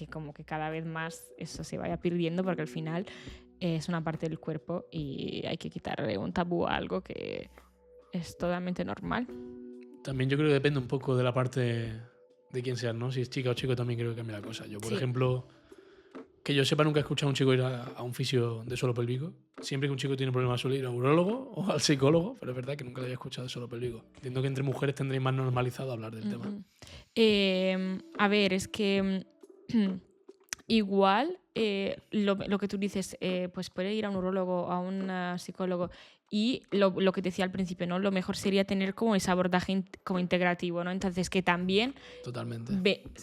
como que cada vez más eso se vaya perdiendo, porque al final es una parte del cuerpo y hay que quitarle un tabú a algo que es totalmente normal. También yo creo que depende un poco de la parte de quién seas, ¿no? Si es chica o chico también creo que cambia la cosa. Yo, por ejemplo, que yo sepa, nunca he escuchado a un chico ir a un fisio de suelo pélvico. Siempre que un chico tiene problemas suele ir a un urólogo o al psicólogo, pero es verdad que nunca lo había escuchado de suelo pélvico. Entiendo que entre mujeres tendréis más normalizado hablar del tema. A ver, es que igual lo que tú dices, pues puede ir a un urólogo o a un psicólogo. Y lo que te decía al principio, ¿no? Lo mejor sería tener como ese abordaje como integrativo, ¿no? Entonces, que también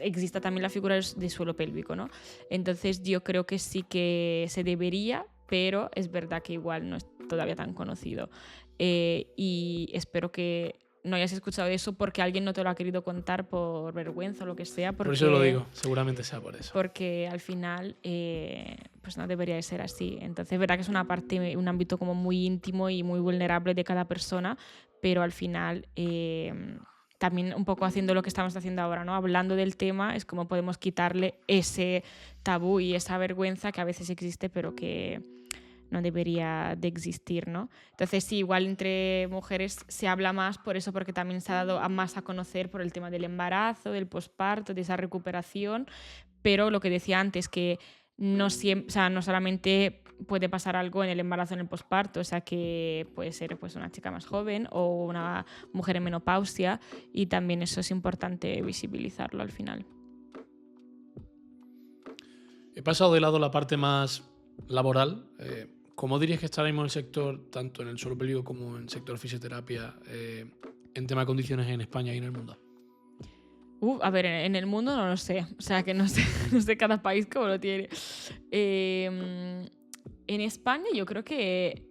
exista también la figura de suelo pélvico, ¿no? Entonces, yo creo que sí que se debería, pero es verdad que igual no es todavía tan conocido. Y espero que no hayas escuchado eso porque alguien no te lo ha querido contar por vergüenza o lo que sea. Por eso lo digo, seguramente sea por eso. Porque al final pues no debería de ser así. Entonces es verdad que es una parte, un ámbito como muy íntimo y muy vulnerable de cada persona, pero al final también un poco haciendo lo que estamos haciendo ahora, ¿no? Hablando del tema, es como podemos quitarle ese tabú y esa vergüenza que a veces existe, pero que no debería de existir, ¿no? Entonces sí, igual entre mujeres se habla más por eso, porque también se ha dado más a conocer por el tema del embarazo, del posparto, de esa recuperación, pero lo que decía antes, que no siempre, o sea, no solamente puede pasar algo en el embarazo, en el posparto, o sea, que puede ser pues una chica más joven o una mujer en menopausia, y también eso es importante visibilizarlo al final. He pasado de lado la parte más laboral. ¿Cómo dirías que está ahora mismo el sector, tanto en el suelo pélvico como en el sector fisioterapia, en tema de condiciones en España y en el mundo? A ver, en el mundo no lo sé. O sea, que no sé cada país cómo lo tiene. En España yo creo que...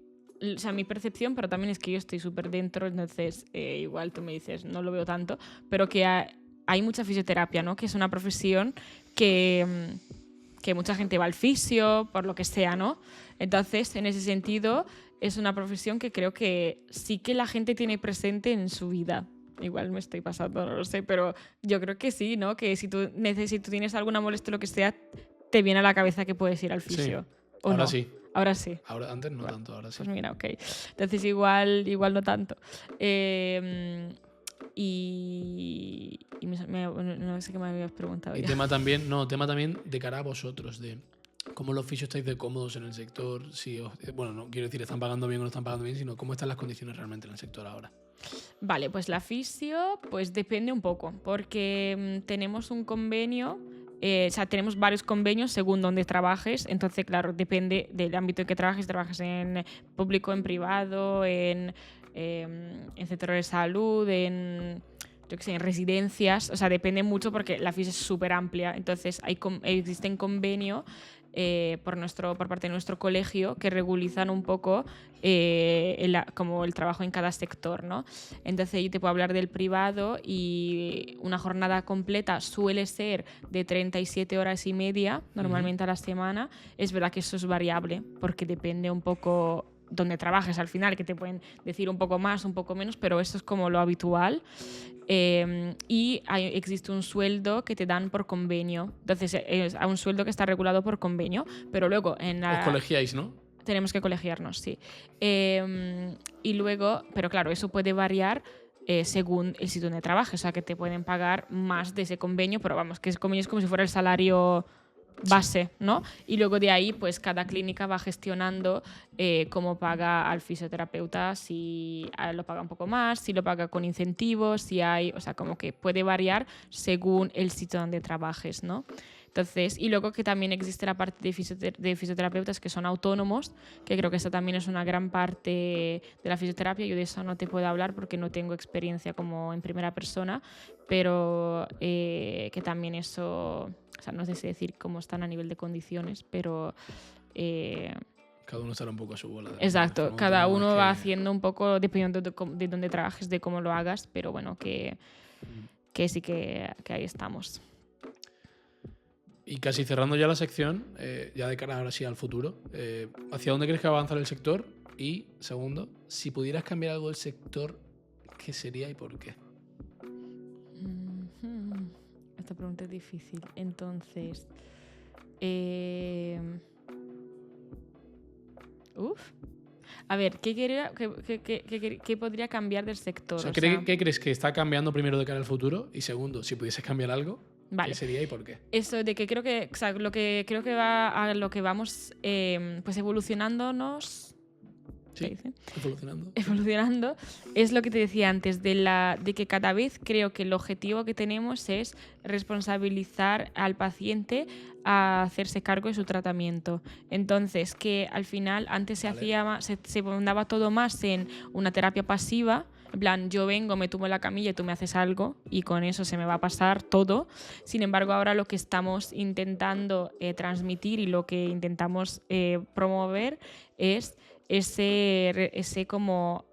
O sea, mi percepción, pero también es que yo estoy súper dentro, entonces igual tú me dices, no lo veo tanto, pero que hay mucha fisioterapia, ¿no? Que es una profesión que mucha gente va al fisio, por lo que sea, ¿no? Entonces, en ese sentido, es una profesión que creo que sí que la gente tiene presente en su vida. Igual me estoy pasando, no lo sé, pero yo creo que sí, ¿no? Que si tú tienes alguna molestia o lo que sea, te viene a la cabeza que puedes ir al fisio. Sí, ¿o ahora no? sí. Ahora sí. Ahora, antes no tanto, ahora sí. Pues mira, ok. Entonces igual no tanto. No sé qué me habías preguntado. Y tema también de cara a vosotros, de cómo los fisios estáis de cómodos en el sector, bueno, no quiero decir están pagando bien o no están pagando bien, sino cómo están las condiciones realmente en el sector ahora. Vale, pues la fisio pues depende un poco, porque tenemos un convenio, o sea, tenemos varios convenios según donde trabajes, entonces claro, depende del ámbito en que trabajes en público, en privado, en sector de salud, en residencias, o sea, depende mucho porque la fisio es súper amplia, entonces existen convenios por parte de nuestro colegio que regulizan un poco como el trabajo en cada sector, ¿no? Entonces yo te puedo hablar del privado y una jornada completa suele ser de 37 horas y media normalmente a la semana. Es verdad que eso es variable porque depende un poco donde trabajes al final, que te pueden decir un poco más, un poco menos, pero eso es como lo habitual. Y existe un sueldo que te dan por convenio. Entonces, es un sueldo que está regulado por convenio, pero luego Os colegiáis, ¿no? Tenemos que colegiarnos, sí. Y luego, pero claro, eso puede variar según el sitio donde trabajes, o sea, que te pueden pagar más de ese convenio, pero vamos, que ese convenio es como si fuera el salario base, ¿no? Y luego de ahí, pues cada clínica va gestionando cómo paga al fisioterapeuta, si lo paga un poco más, si lo paga con incentivos, si hay, o sea, como que puede variar según el sitio donde trabajes, ¿no? Entonces, y luego que también existe la parte de fisioterapeutas que son autónomos, que creo que esa también es una gran parte de la fisioterapia. Yo de eso no te puedo hablar porque no tengo experiencia como en primera persona, pero que también eso, o sea, no sé si decir cómo están a nivel de condiciones, pero... cada uno estará un poco a su bola. Exacto, cada uno va haciendo un poco, dependiendo de dónde trabajes, de cómo lo hagas, pero bueno, que sí que ahí estamos. Y casi cerrando ya la sección, ya de cara ahora sí al futuro, ¿hacia dónde crees que va a avanzar el sector? Y, segundo, si pudieras cambiar algo del sector, ¿qué sería y por qué? Esta pregunta es difícil. Entonces, a ver, ¿qué podría cambiar del sector? O sea, ¿qué crees que está cambiando primero de cara al futuro? Y segundo, si pudieses cambiar algo, vale. ¿qué sería y por qué? Eso de que creo que, o sea, lo que creo que va a lo que vamos pues evolucionándonos. Sí, evolucionando es lo que te decía antes, de que cada vez creo que el objetivo que tenemos es responsabilizar al paciente a hacerse cargo de su tratamiento. Entonces, que al final antes se daba todo más en una terapia pasiva. En plan, yo vengo, me tumbo en la camilla y tú me haces algo y con eso se me va a pasar todo. Sin embargo, ahora lo que estamos intentando transmitir y lo que intentamos promover es ese como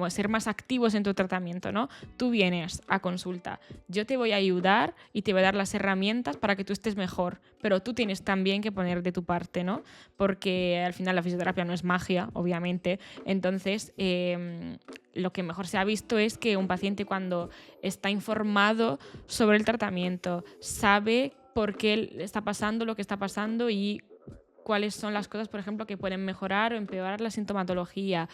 ser más activos en tu tratamiento, ¿no? Tú vienes a consulta, yo te voy a ayudar y te voy a dar las herramientas para que tú estés mejor, pero tú tienes también que poner de tu parte, ¿no? Porque al final la fisioterapia no es magia, obviamente. Entonces, lo que mejor se ha visto es que un paciente cuando está informado sobre el tratamiento, sabe por qué está pasando lo que está pasando y cuáles son las cosas, por ejemplo, que pueden mejorar o empeorar la sintomatología,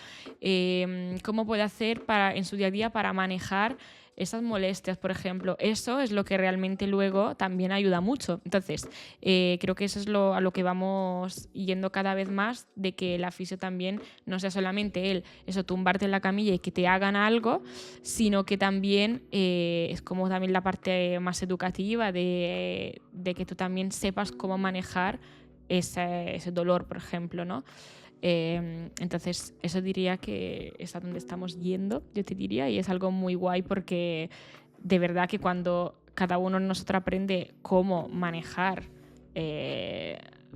cómo puede hacer en su día a día para manejar esas molestias, por ejemplo. Eso es lo que realmente luego también ayuda mucho. Entonces, creo que eso es a lo que vamos yendo cada vez más, de que la fisio también no sea solamente tumbarte en la camilla y que te hagan algo, sino que también es como también la parte más educativa de que tú también sepas cómo manejar ese dolor, por ejemplo, ¿no? Entonces, eso diría que es a donde estamos yendo, yo te diría, y es algo muy guay porque de verdad que cuando cada uno de nosotros aprende cómo manejar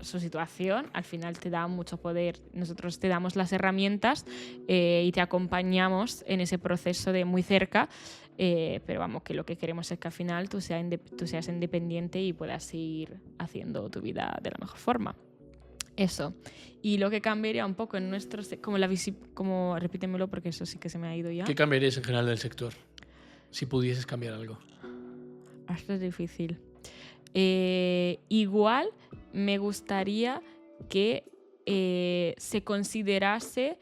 su situación, al final te da mucho poder. Nosotros te damos las herramientas y te acompañamos en ese proceso de muy cerca, pero vamos, que lo que queremos es que al final tú seas independiente y puedas ir haciendo tu vida de la mejor forma. Eso. Y lo que cambiaría un poco en nuestro... como repítemelo porque eso sí que se me ha ido ya. ¿Qué cambiarías en general del sector? Si pudieses cambiar algo. Esto es difícil. Igual me gustaría que se considerase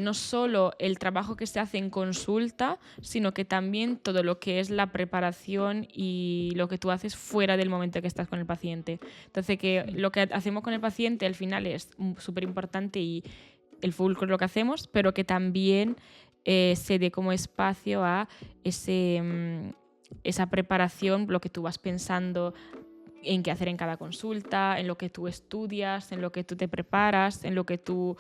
no solo el trabajo que se hace en consulta, sino que también todo lo que es la preparación y lo que tú haces fuera del momento que estás con el paciente. Entonces, que lo que hacemos con el paciente al final es súper importante y el fulcro es lo que hacemos, pero que también se dé como espacio a esa preparación, lo que tú vas pensando en qué hacer en cada consulta, en lo que tú estudias, en lo que tú te preparas, en lo que tú...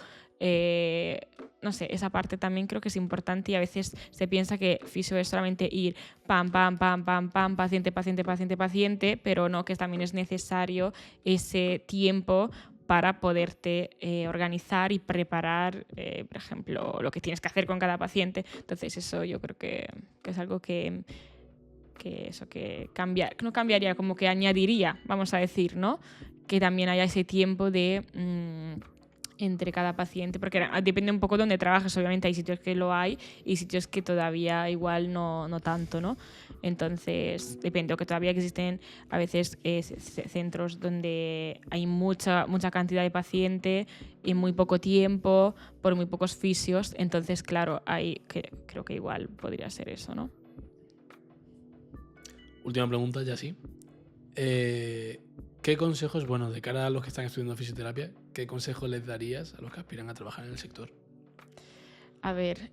no sé, esa parte también creo que es importante y a veces se piensa que fisio es solamente ir pam, pam, pam, pam, pam, paciente, paciente, paciente, paciente, pero no, que también es necesario ese tiempo para poderte organizar y preparar, por ejemplo, lo que tienes que hacer con cada paciente. Entonces eso yo creo que es algo que no cambiaría, como que añadiría, vamos a decir, ¿no? Que también haya ese tiempo de entre cada paciente, porque depende un poco de dónde trabajes, obviamente hay sitios que lo hay y sitios que todavía igual no tanto, ¿no? Entonces depende, o que todavía existen a veces centros donde hay mucha cantidad de pacientes y muy poco tiempo por muy pocos fisios, entonces claro, creo que igual podría ser eso, ¿no? Última pregunta, ya sí. ¿Qué consejos, bueno, de cara a los que están estudiando fisioterapia, qué consejos les darías a los que aspiran a trabajar en el sector? A ver,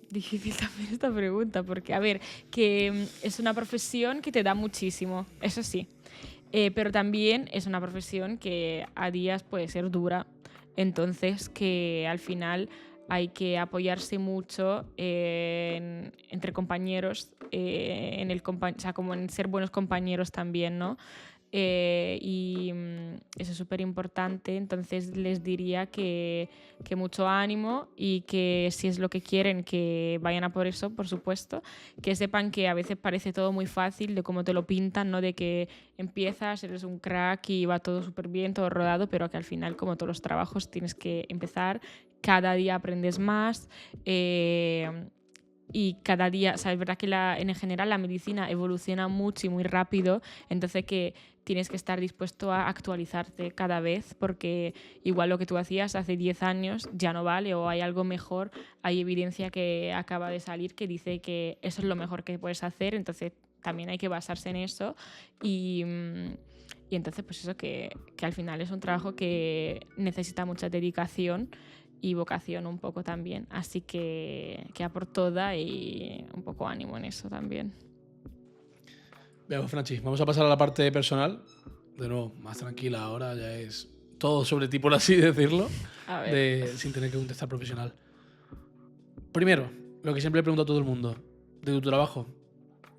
difícil también esta pregunta, porque, a ver, que es una profesión que te da muchísimo, eso sí, pero también es una profesión que a días puede ser dura, entonces que al final hay que apoyarse mucho entre compañeros, o sea, como en ser buenos compañeros también, ¿no? Y eso es súper importante, entonces les diría que mucho ánimo y que si es lo que quieren, que vayan a por eso, por supuesto, que sepan que a veces parece todo muy fácil de cómo te lo pintan, ¿no? De que empiezas, eres un crack y va todo súper bien, todo rodado, pero que al final, como todos los trabajos, tienes que empezar, cada día aprendes más. Y cada día, o sea, es verdad que en general la medicina evoluciona mucho y muy rápido, entonces que tienes que estar dispuesto a actualizarte cada vez, porque igual lo que tú hacías hace 10 años ya no vale o hay algo mejor, hay evidencia que acaba de salir que dice que eso es lo mejor que puedes hacer, entonces también hay que basarse en eso y entonces pues eso que al final es un trabajo que necesita mucha dedicación y vocación un poco también. Así que a por toda y un poco ánimo en eso también. Veamos, Franchi, vamos a pasar a la parte personal. De nuevo, más tranquila ahora, ya es todo sobre ti, por así decirlo, sin tener que contestar profesional. Primero, lo que siempre le pregunto a todo el mundo, de tu trabajo,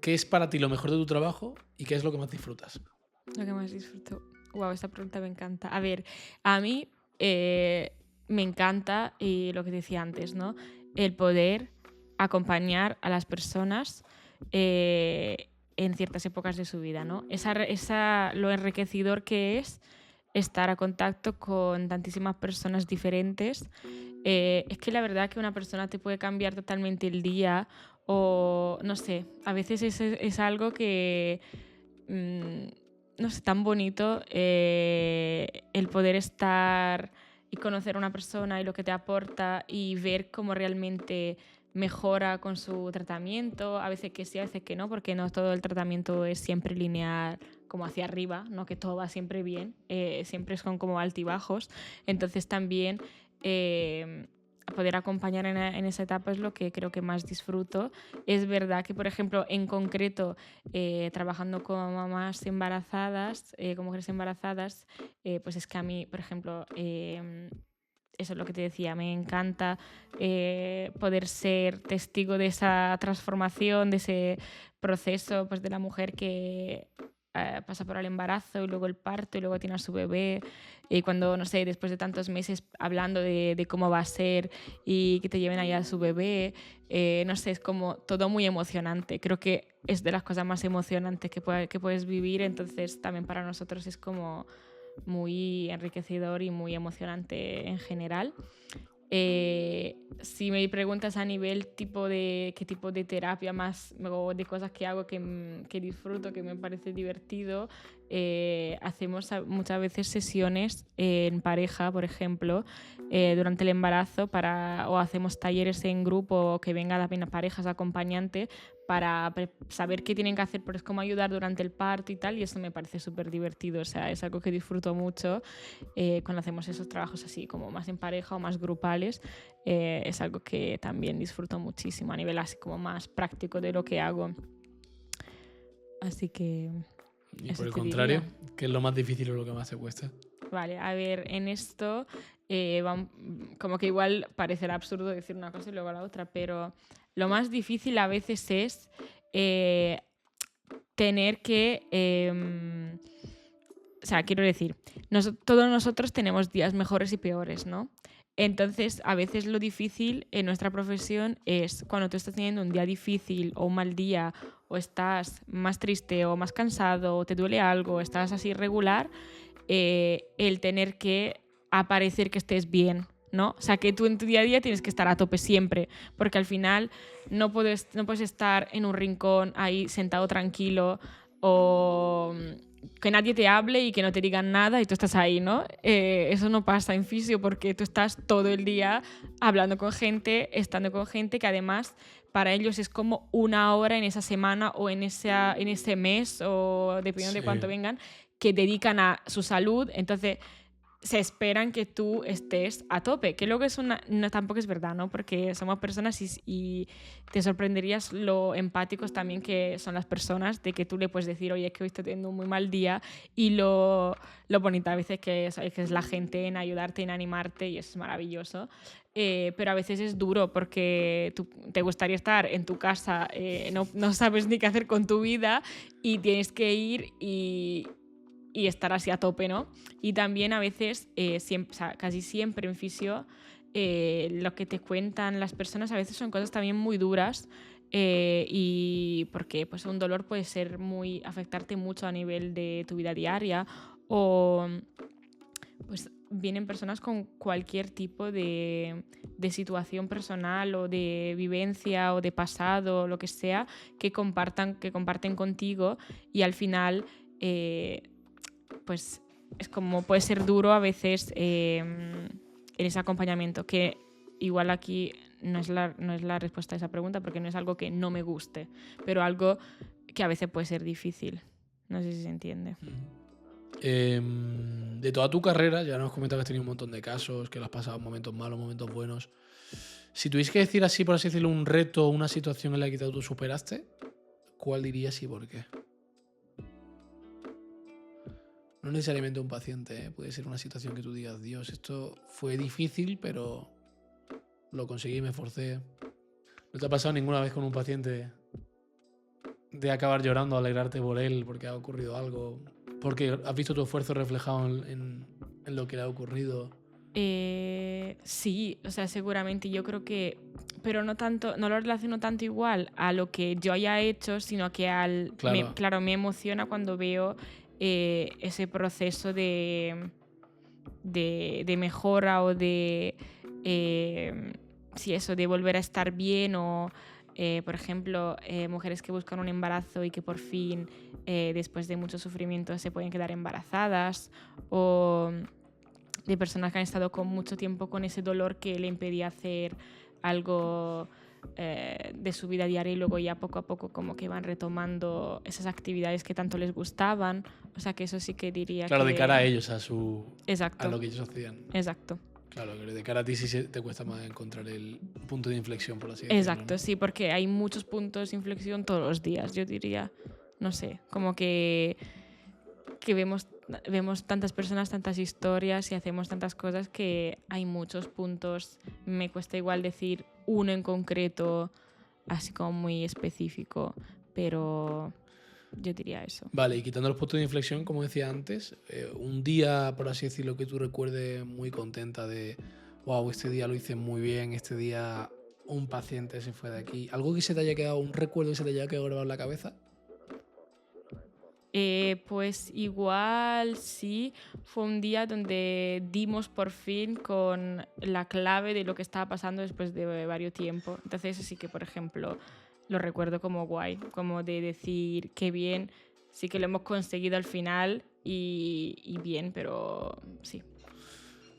¿qué es para ti lo mejor de tu trabajo y qué es lo que más disfrutas? Lo que más disfruto. Wow, esta pregunta me encanta. A ver, a mí... me encanta, y lo que decía antes, ¿no? El poder acompañar a las personas en ciertas épocas de su vida, ¿no? Lo enriquecedor que es estar a contacto con tantísimas personas diferentes. Es que la verdad que una persona te puede cambiar totalmente el día o, no sé, a veces es algo que... no sé, tan bonito el poder estar y conocer a una persona y lo que te aporta y ver cómo realmente mejora con su tratamiento, a veces que sí, a veces que no, porque no todo el tratamiento es siempre lineal como hacia arriba, no que todo va siempre bien, siempre son como altibajos, entonces también poder acompañar en esa etapa es lo que creo que más disfruto. Es verdad que, por ejemplo, en concreto, trabajando con mamás embarazadas, con mujeres embarazadas, pues es que a mí, por ejemplo, eso es lo que te decía, me encanta poder ser testigo de esa transformación, de ese proceso pues, de la mujer que pasa por el embarazo y luego el parto y luego tiene a su bebé y cuando, no sé, después de tantos meses hablando de cómo va a ser y que te lleven allá a su bebé, no sé, es como todo muy emocionante. Creo que es de las cosas más emocionantes que puedes vivir, entonces también para nosotros es como muy enriquecedor y muy emocionante en general. Si me preguntas a nivel tipo de qué tipo de terapia más o de cosas que hago que disfruto, que me parece divertido, hacemos muchas veces sesiones en pareja, por ejemplo, durante el embarazo o hacemos talleres en grupo que vengan las parejas acompañantes para saber qué tienen que hacer, pero es como ayudar durante el parto y tal, y eso me parece súper divertido, o sea, es algo que disfruto mucho cuando hacemos esos trabajos así como más en pareja o más grupales, es algo que también disfruto muchísimo a nivel así como más práctico de lo que hago. Así que... Y por el contrario, ¿qué es lo más difícil o lo que más te cuesta? Vale, a ver, en esto como que igual parecerá absurdo decir una cosa y luego la otra, pero lo más difícil a veces es tener que... o sea, quiero decir, todos nosotros tenemos días mejores y peores, ¿no? Entonces, a veces lo difícil en nuestra profesión es cuando tú estás teniendo un día difícil o un mal día, o estás más triste o más cansado, o te duele algo, o estás así irregular, el tener que aparecer que estés bien, ¿no? O sea, que tú en tu día a día tienes que estar a tope siempre, porque al final no puedes estar en un rincón ahí sentado tranquilo o que nadie te hable y que no te digan nada y tú estás ahí, ¿no? Eso no pasa en fisio porque tú estás todo el día hablando con gente, estando con gente que además para ellos es como una hora en esa semana o en ese mes o dependiendo de cuánto vengan, que dedican a su salud, entonces se esperan que tú estés a tope, que luego no, tampoco es verdad, ¿no? Porque somos personas y te sorprenderías lo empáticos también que son las personas, de que tú le puedes decir, oye, es que hoy estoy teniendo un muy mal día, y lo bonito a veces que es la gente en ayudarte, en animarte, y es maravilloso. Pero a veces es duro porque tú te gustaría estar en tu casa, no sabes ni qué hacer con tu vida y tienes que ir y estar así a tope, ¿no? Y también a veces, siempre, o sea, casi siempre en fisio, lo que te cuentan las personas a veces son cosas también muy duras y porque pues, un dolor puede ser afectarte mucho a nivel de tu vida diaria o pues vienen personas con cualquier tipo de situación personal o de vivencia o de pasado, lo que sea, que comparten contigo y al final pues es como puede ser duro a veces en ese acompañamiento, que igual aquí no es la respuesta a esa pregunta porque no es algo que no me guste, pero algo que a veces puede ser difícil. No sé si se entiende. De toda tu carrera, ya nos comentas que has tenido un montón de casos, que lo has pasado momentos malos, momentos buenos. Si tuvieses que decir así, por así decirlo, un reto o una situación en la que tú superaste, ¿cuál dirías y por qué? No necesariamente un paciente, ¿eh? Puede ser una situación que tú digas, Dios, esto fue difícil, pero lo conseguí, me esforcé. ¿No te ha pasado ninguna vez con un paciente de acabar llorando, alegrarte por él porque ha ocurrido algo? Porque has visto tu esfuerzo reflejado en lo que le ha ocurrido. Sí, o sea, seguramente yo creo que, pero no lo relaciono tanto igual a lo que yo haya hecho, sino que claro, me emociona cuando veo ese proceso de mejora o de sí, eso, de volver a estar bien o Por ejemplo, mujeres que buscan un embarazo y que por fin, después de mucho sufrimiento, se pueden quedar embarazadas, o de personas que han estado con mucho tiempo con ese dolor que le impedía hacer algo de su vida diaria, y luego ya poco a poco como que van retomando esas actividades que tanto les gustaban. O sea que eso sí que diría Claro, que... de cara a ellos, a Exacto. a lo que ellos hacían. Exacto. Claro, que de cara a ti sí te cuesta más encontrar el punto de inflexión, por así decirlo. Exacto, ¿no? sí, porque hay muchos puntos de inflexión todos los días, yo diría. No sé, como que vemos tantas personas, tantas historias y hacemos tantas cosas que hay muchos puntos. Me cuesta igual decir uno en concreto, así como muy específico, pero yo diría eso. Vale, y quitando los puntos de inflexión, como decía antes, un día, por así decirlo, que tú recuerdes muy contenta de, wow, este día lo hice muy bien, este día un paciente se fue de aquí. ¿Algo que se te haya quedado, un recuerdo que se te haya quedado grabado en la cabeza? Pues igual sí, fue un día donde dimos por fin con la clave de lo que estaba pasando después de varios tiempo. Entonces sí que, por ejemplo, lo recuerdo como guay, como de decir qué bien, sí que lo hemos conseguido al final y bien, pero sí.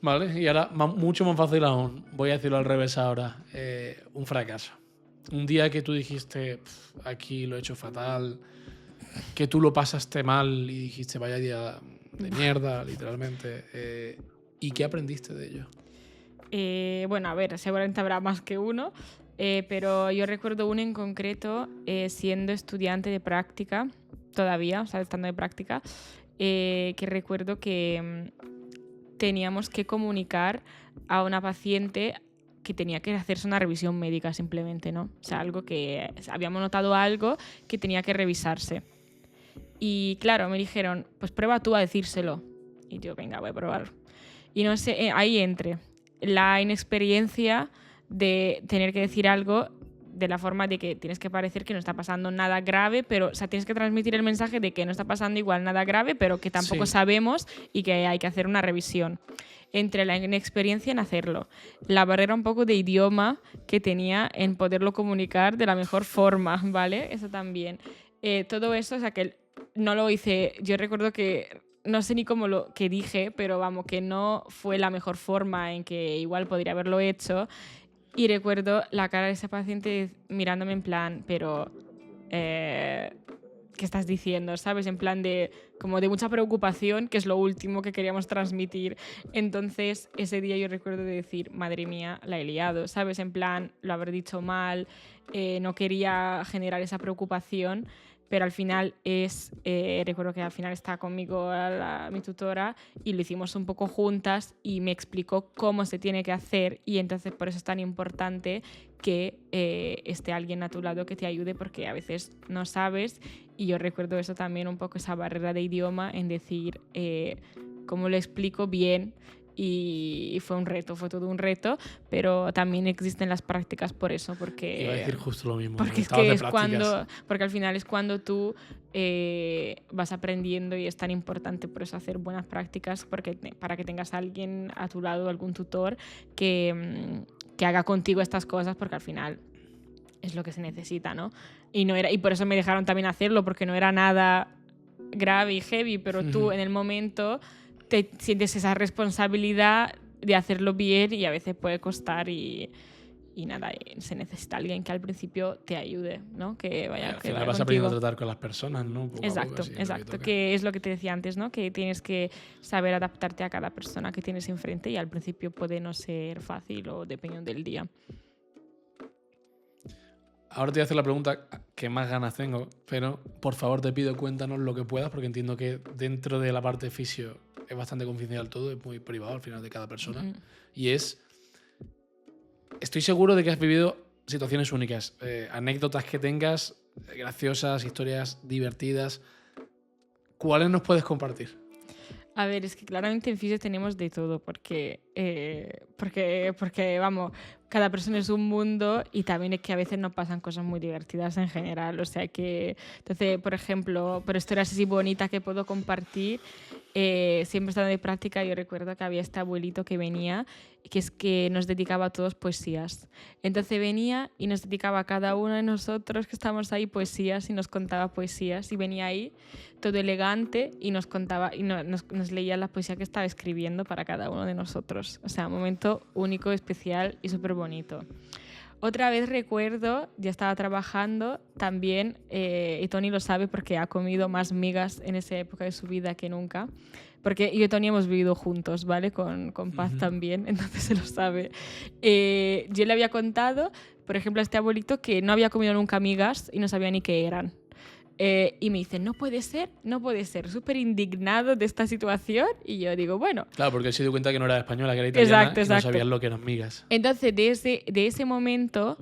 Vale, y ahora mucho más fácil aún, voy a decirlo al revés ahora, un fracaso. Un día que tú dijiste, aquí lo he hecho fatal, que tú lo pasaste mal y dijiste, vaya día de mierda, literalmente. ¿Y qué aprendiste de ello? Bueno, a ver, seguramente habrá más que uno, pero yo recuerdo uno en concreto, siendo estudiante de práctica, todavía, o sea, estando de práctica, que recuerdo que teníamos que comunicar a una paciente que tenía que hacerse una revisión médica simplemente, ¿no? O sea, algo que habíamos notado algo que tenía que revisarse. Y claro, me dijeron, pues prueba tú a decírselo. Y yo, venga, voy a probar. Y no sé, ahí entre la inexperiencia de tener que decir algo de la forma de que tienes que parecer que no está pasando nada grave, pero o sea, tienes que transmitir el mensaje de que no está pasando igual nada grave, pero que tampoco sabemos y que hay que hacer una revisión. Entre la inexperiencia en hacerlo, la barrera un poco de idioma que tenía en poderlo comunicar de la mejor forma, ¿vale? Eso también. Todo eso, o sea, que no lo hice, yo recuerdo que no sé ni cómo lo que dije, pero vamos, que no fue la mejor forma en que igual podría haberlo hecho. Y recuerdo la cara de ese paciente mirándome en plan, pero ¿qué estás diciendo? ¿Sabes? En plan de como de mucha preocupación, que es lo último que queríamos transmitir. Entonces, ese día yo recuerdo de decir, madre mía, la he liado, ¿sabes? En plan, lo habré dicho mal, no quería generar esa preocupación. Pero al final recuerdo que al final estaba conmigo mi tutora y lo hicimos un poco juntas y me explicó cómo se tiene que hacer, y entonces por eso es tan importante que esté alguien a tu lado que te ayude, porque a veces no sabes, y yo recuerdo eso también, un poco esa barrera de idioma en decir cómo lo explico bien. Y fue un reto, fue todo un reto, pero también existen las prácticas por eso, porque iba a decir justo lo mismo. porque es que es porque al final es cuando tú vas aprendiendo, y es tan importante por eso hacer buenas prácticas, para que tengas a alguien a tu lado, algún tutor que haga contigo estas cosas, porque al final es lo que se necesita, ¿no? Y por eso me dejaron también hacerlo, porque no era nada grave y heavy, pero tú en el momento te sientes esa responsabilidad de hacerlo bien, y a veces puede costar, y nada, se necesita alguien que al principio te ayude, ¿no? Que vaya, al que final vaya vas contigo. aprendiendo a tratar con las personas, ¿no? Poco Exacto, a poco, exacto. Que es lo que te decía antes, ¿no? Que tienes que saber adaptarte a cada persona que tienes enfrente, y al principio puede no ser fácil o dependiendo del día. Ahora te voy a hacer la pregunta que más ganas tengo, pero por favor te pido cuéntanos lo que puedas, porque entiendo que dentro de la parte fisio es bastante confidencial todo, es muy privado al final de cada persona. Y estoy seguro de que has vivido situaciones únicas, anécdotas que tengas, graciosas, historias divertidas. ¿Cuáles nos puedes compartir? A ver, es que claramente en fisio tenemos de todo, porque porque, vamos, cada persona es un mundo y también es que a veces nos pasan cosas muy divertidas en general. O sea que, entonces, por ejemplo, por historias así bonitas que puedo compartir, siempre estando de práctica, yo recuerdo que había este abuelito que venía, que es que nos dedicaba a todos poesías. Entonces venía y nos dedicaba a cada uno de nosotros que estábamos ahí poesías y nos contaba poesías. Y venía ahí todo elegante y nos contaba y nos leía la poesía que estaba escribiendo para cada uno de nosotros. O sea, un momento único, especial y súper bonito. Otra vez recuerdo, ya estaba trabajando también, y Tony lo sabe porque ha comido más migas en esa época de su vida que nunca, porque yo y Tony hemos vivido juntos, ¿vale? Con Paz también, entonces se lo sabe. Yo le había contado, por ejemplo, a este abuelito que no había comido nunca migas y no sabía ni qué eran. Y me dice, no puede ser, súper indignado de esta situación. Y yo digo, bueno. Claro, porque se dio cuenta que no era española, que era italiana. Exacto. Y no sabían lo que eran migas. Entonces, de ese momento,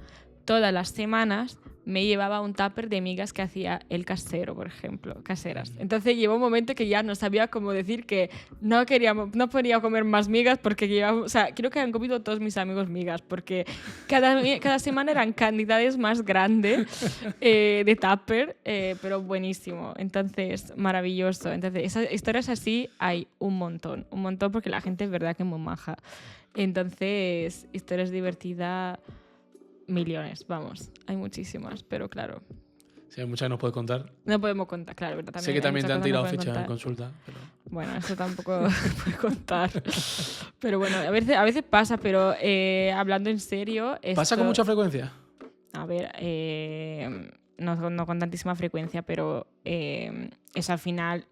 todas las semanas me llevaba un tupper de migas que hacía el casero, por ejemplo, caseras. Entonces llegó un momento que ya no sabía cómo decir que no podía comer más migas porque llevaba, o sea, creo que han comido todos mis amigos migas porque cada semana eran cantidades más grandes de tupper, pero buenísimo. Entonces, maravilloso. Entonces, esas historias así hay un montón porque la gente es verdad que es muy maja. Entonces, historias divertidas... millones, vamos. Hay muchísimas, pero claro. Sí, hay muchas que nos puedes contar. No podemos contar, claro, ¿verdad? Sé que también te han tirado fichas en consulta. Pero... Bueno, eso tampoco se puede contar. Pero bueno, a veces pasa, pero hablando en serio... ¿Pasa con mucha frecuencia? A ver, no con tantísima frecuencia, pero es al final,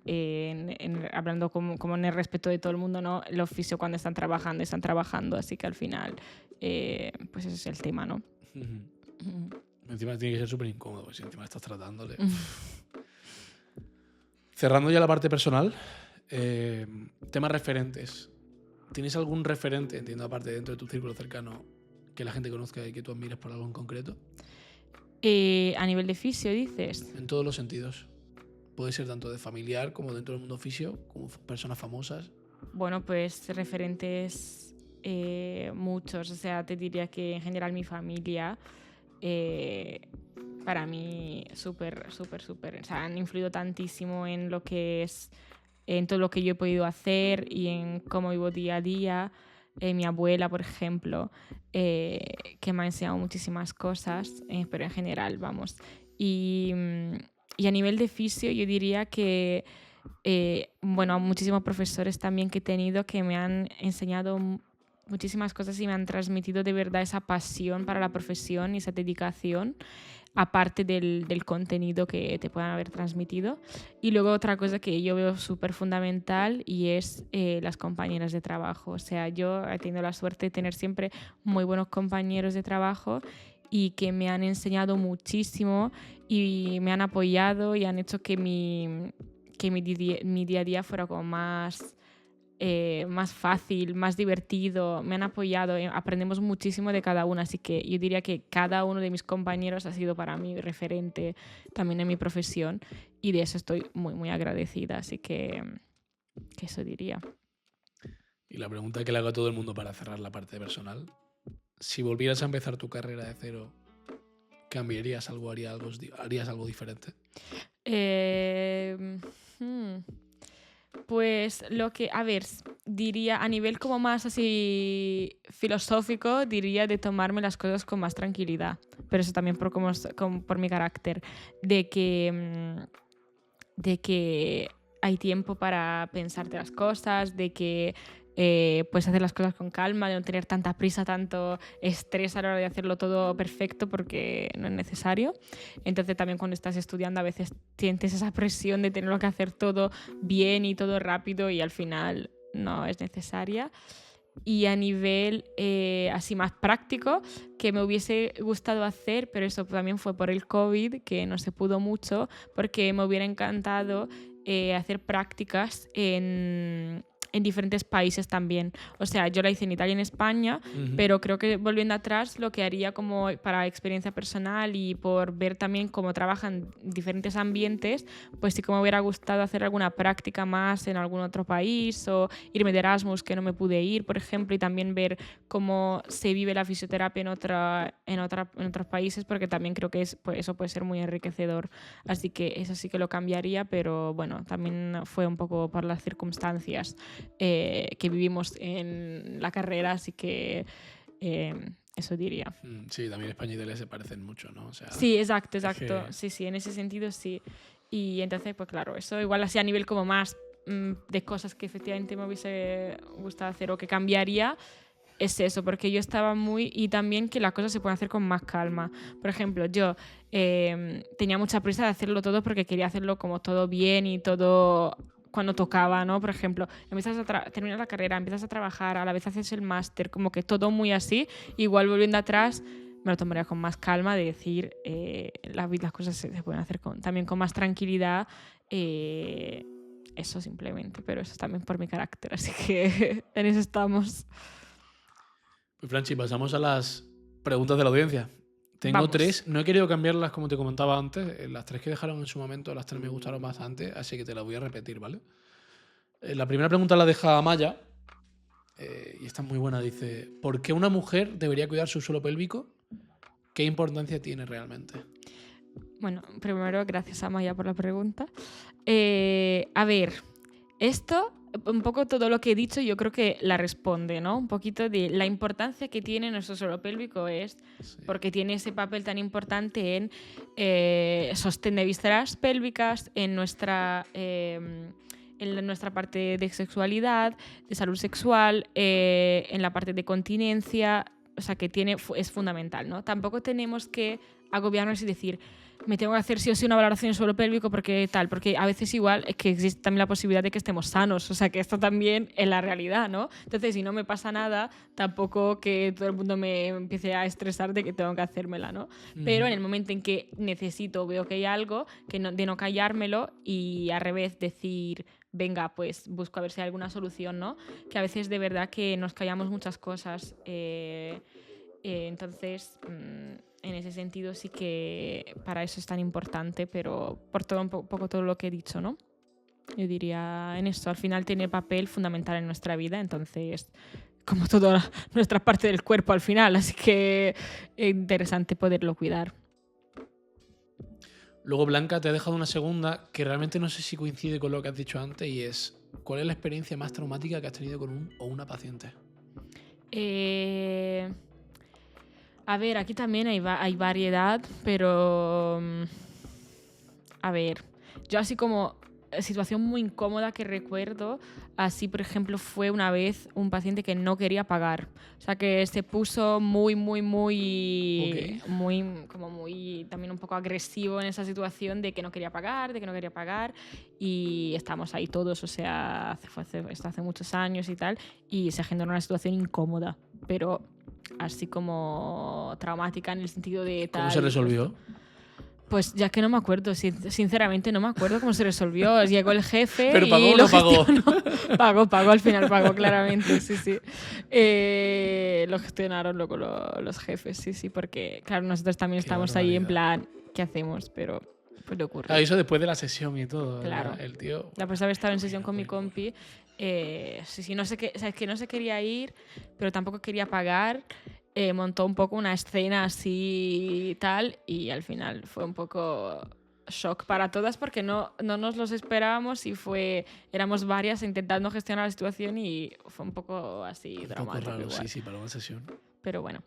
hablando como en el respeto de todo el mundo, ¿no? Los fisios cuando están trabajando, así que al final, pues ese es el tema, ¿no? Encima tiene que ser súper incómodo, si encima estás tratándole. Cerrando ya la parte personal, temas referentes. ¿Tienes algún referente, entiendo, aparte dentro de tu círculo cercano, que la gente conozca y que tú admires por algo en concreto? A nivel de fisio, dices. En todos los sentidos. Puede ser tanto de familiar como dentro del mundo fisio, como personas famosas. Bueno, pues referentes muchos. O sea, te diría que en general mi familia, para mí, súper. O sea, han influido tantísimo en lo que es, en todo lo que yo he podido hacer y en cómo vivo día a día. Mi abuela, por ejemplo, que me ha enseñado muchísimas cosas, pero en general, vamos. Y a nivel de fisio, yo diría que, bueno, muchísimos profesores también que he tenido que me han enseñado muchísimas cosas y me han transmitido de verdad esa pasión para la profesión y esa dedicación, aparte del contenido que te puedan haber transmitido. Y luego otra cosa que yo veo súper fundamental y es las compañeras de trabajo. O sea, yo he tenido la suerte de tener siempre muy buenos compañeros de trabajo y que me han enseñado muchísimo y me han apoyado y han hecho que mi día a día fuera como más fácil, más divertido, me han apoyado, aprendemos muchísimo de cada uno, así que yo diría que cada uno de mis compañeros ha sido para mí referente también en mi profesión y de eso estoy muy, muy agradecida, así que eso diría. Y la pregunta que le hago a todo el mundo para cerrar la parte personal, si volvieras a empezar tu carrera de cero, ¿cambiarías algo, harías algo diferente? Pues lo que, a ver, diría a nivel como más así filosófico, diría de tomarme las cosas con más tranquilidad, pero eso también por mi carácter, de que hay tiempo para pensarte las cosas, de que puedes hacer las cosas con calma, de no tener tanta prisa, tanto estrés a la hora de hacerlo todo perfecto porque no es necesario. Entonces también cuando estás estudiando a veces sientes esa presión de tenerlo que hacer todo bien y todo rápido y al final no es necesaria. Y a nivel así más práctico, que me hubiese gustado hacer, pero eso también fue por el COVID, que no se pudo mucho, porque me hubiera encantado hacer prácticas en en diferentes países también. O sea, yo la hice en Italia y en España, pero creo que volviendo atrás lo que haría como para experiencia personal y por ver también cómo trabajan diferentes ambientes, pues sí que me hubiera gustado hacer alguna práctica más en algún otro país o irme de Erasmus, que no me pude ir, por ejemplo, y también ver cómo se vive la fisioterapia en otros países, porque también creo que pues eso puede ser muy enriquecedor. Así que eso sí que lo cambiaría, pero bueno, también fue un poco por las circunstancias que vivimos en la carrera, así que eso diría. Sí, también España y Italia se parecen mucho, ¿no? O sea, sí, exacto. que... Sí, en ese sentido sí. Y entonces, pues claro, eso igual así a nivel como más de cosas que efectivamente me hubiese gustado hacer o que cambiaría, es eso, porque yo estaba muy... Y también que las cosas se pueden hacer con más calma. Por ejemplo, yo tenía mucha prisa de hacerlo todo porque quería hacerlo como todo bien y todo cuando tocaba, ¿no? Por ejemplo, empiezas a terminar la carrera, empiezas a trabajar, a la vez haces el máster, como que todo muy así. Igual volviendo atrás, me lo tomaría con más calma de decir las cosas se pueden hacer también con más tranquilidad. Eso simplemente, pero eso es también por mi carácter, así que en eso estamos. Pues Franchi, pasamos a las preguntas de la audiencia. Tengo Vamos. 3, no he querido cambiarlas como te comentaba antes. Las 3 que dejaron en su momento, las 3 me gustaron bastante, así que te las voy a repetir, ¿vale? La primera pregunta la deja Amaya, y esta es muy buena. Dice, ¿por qué una mujer debería cuidar su suelo pélvico? ¿Qué importancia tiene realmente? Bueno, primero, gracias a Maya por la pregunta. A ver, esto, un poco todo lo que he dicho, yo creo que la responde, ¿no? Un poquito de la importancia que tiene nuestro suelo pélvico es porque tiene ese papel tan importante en sostener vísceras pélvicas, en nuestra parte de sexualidad, de salud sexual, en la parte de continencia, o sea, que es fundamental, ¿no? Tampoco tenemos que agobiarnos y decir, me tengo que hacer sí o sí una valoración del suelo pélvico porque a veces igual es que existe también la posibilidad de que estemos sanos, o sea que esto también es la realidad, ¿no? Entonces, si no me pasa nada, tampoco que todo el mundo me empiece a estresar de que tengo que hacérmela, ¿no? Pero en el momento en que veo que hay algo, de no callármelo y al revés decir, venga, pues busco a ver si hay alguna solución, ¿no? Que a veces de verdad que nos callamos muchas cosas. Entonces, en ese sentido sí que para eso es tan importante, pero por todo un poco todo lo que he dicho, ¿no? Yo diría en esto, al final tiene papel fundamental en nuestra vida, entonces, como toda nuestra parte del cuerpo al final, así que es interesante poderlo cuidar. Luego Blanca te ha dejado una segunda que realmente no sé si coincide con lo que has dicho antes, y es, ¿cuál es la experiencia más traumática que has tenido con un o una paciente? A ver, aquí también hay variedad, pero a ver, yo así como situación muy incómoda que recuerdo, así por ejemplo fue una vez un paciente que no quería pagar, o sea que se puso muy también un poco agresivo en esa situación de que no quería pagar, y estamos ahí todos, o sea, esto hace muchos años y tal, y se generó una situación incómoda, pero así como traumática en el sentido de tal. ¿Cómo se resolvió? Pues ya que no me acuerdo, sinceramente no me acuerdo cómo se resolvió. Llegó el jefe ¿Pero pagó y o lo no pagó? gestionó. Pagó, al final pagó, claramente, sí. Lo gestionaron luego los jefes, sí, porque claro, nosotros también estamos ahí en plan, ¿qué hacemos? Pero pues le ocurre. Eso después de la sesión y todo. Claro. El tío... La persona estaba en sesión con mi compi. No sé qué, o sea, es que no se quería ir, pero tampoco quería pagar. Montó un poco una escena así y tal, y al final fue un poco shock para todas porque no nos los esperábamos y éramos varias intentando gestionar la situación y fue un poco así dramático. Un poco raro, igual. sí, para una sesión. Pero bueno.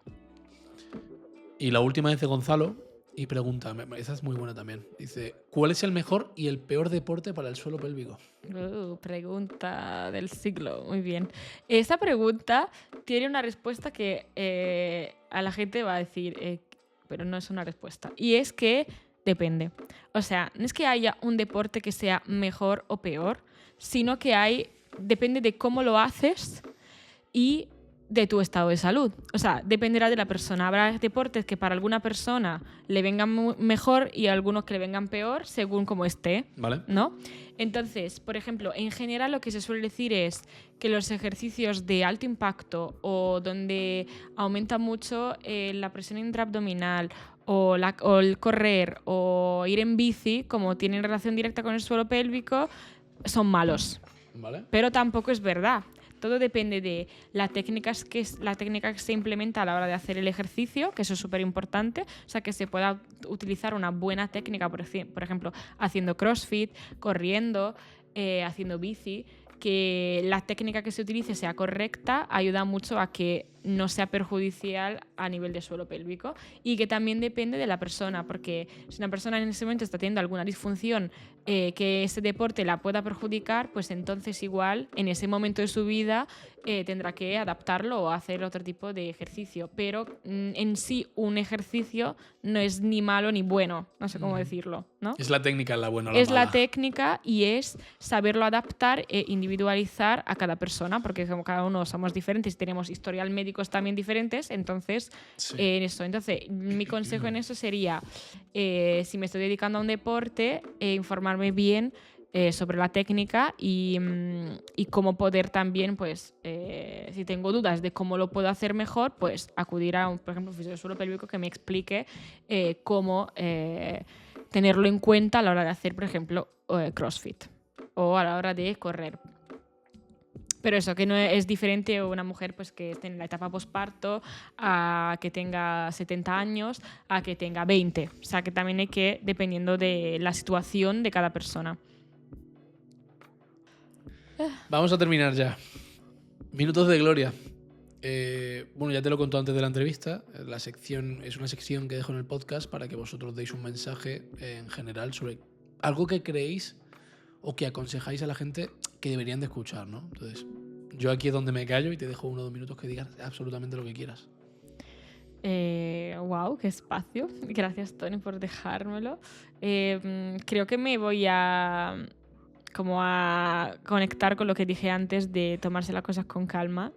Y la última es de Gonzalo y pregunta, esa es muy buena también, dice, ¿cuál es el mejor y el peor deporte para el suelo pélvico? Pregunta del siglo, muy bien. Esta pregunta tiene una respuesta que a la gente va a decir, pero no es una respuesta. Y es que depende. O sea, no es que haya un deporte que sea mejor o peor, sino que depende de cómo lo haces y de tu estado de salud. O sea, dependerá de la persona. Habrá deportes que para alguna persona le vengan mejor y algunos que le vengan peor según cómo esté, Vale. ¿no? Entonces, por ejemplo, en general lo que se suele decir es que los ejercicios de alto impacto o donde aumenta mucho la presión intraabdominal o el correr o ir en bici, como tienen relación directa con el suelo pélvico, son malos. Vale. Pero tampoco es verdad. Todo depende de la técnica que se implementa a la hora de hacer el ejercicio, que eso es súper importante. O sea, que se pueda utilizar una buena técnica, por ejemplo, haciendo CrossFit, corriendo, haciendo bici. Que la técnica que se utilice sea correcta ayuda mucho a que no sea perjudicial a nivel de suelo pélvico, y que también depende de la persona, porque si una persona en ese momento está teniendo alguna disfunción que ese deporte la pueda perjudicar, pues entonces igual en ese momento de su vida tendrá que adaptarlo o hacer otro tipo de ejercicio. Pero en sí un ejercicio no es ni malo ni bueno, no sé cómo decirlo, ¿no? Es la técnica la buena o la Es mala. la técnica y es saberlo adaptar e individualizar a cada persona, porque como cada uno somos diferentes y tenemos historial médicos también diferentes, entonces Sí. en eso. Entonces, mi consejo en eso sería, si me estoy dedicando a un deporte, informarme bien sobre la técnica y cómo poder también, pues, si tengo dudas de cómo lo puedo hacer mejor, pues acudir a, por ejemplo, un fisio de suelo pélvico que me explique cómo tenerlo en cuenta a la hora de hacer, por ejemplo, CrossFit o a la hora de correr. Pero eso, que no es diferente una mujer pues, que esté en la etapa posparto a que tenga 70 años, a que tenga 20. O sea, que también hay que, dependiendo de la situación de cada persona. Vamos a terminar ya. Minutos de gloria. Bueno, ya te lo contó antes de la entrevista. La sección es una sección que dejo en el podcast para que vosotros deis un mensaje en general sobre algo que creéis o que aconsejáis a la gente que deberían de escuchar, ¿no? Entonces, yo aquí es donde me callo y te dejo 1 o 2 minutos que digas absolutamente lo que quieras. Wow, qué espacio. Gracias, Tony, por dejármelo. Creo que me voy a conectar con lo que dije antes de tomarse las cosas con calma.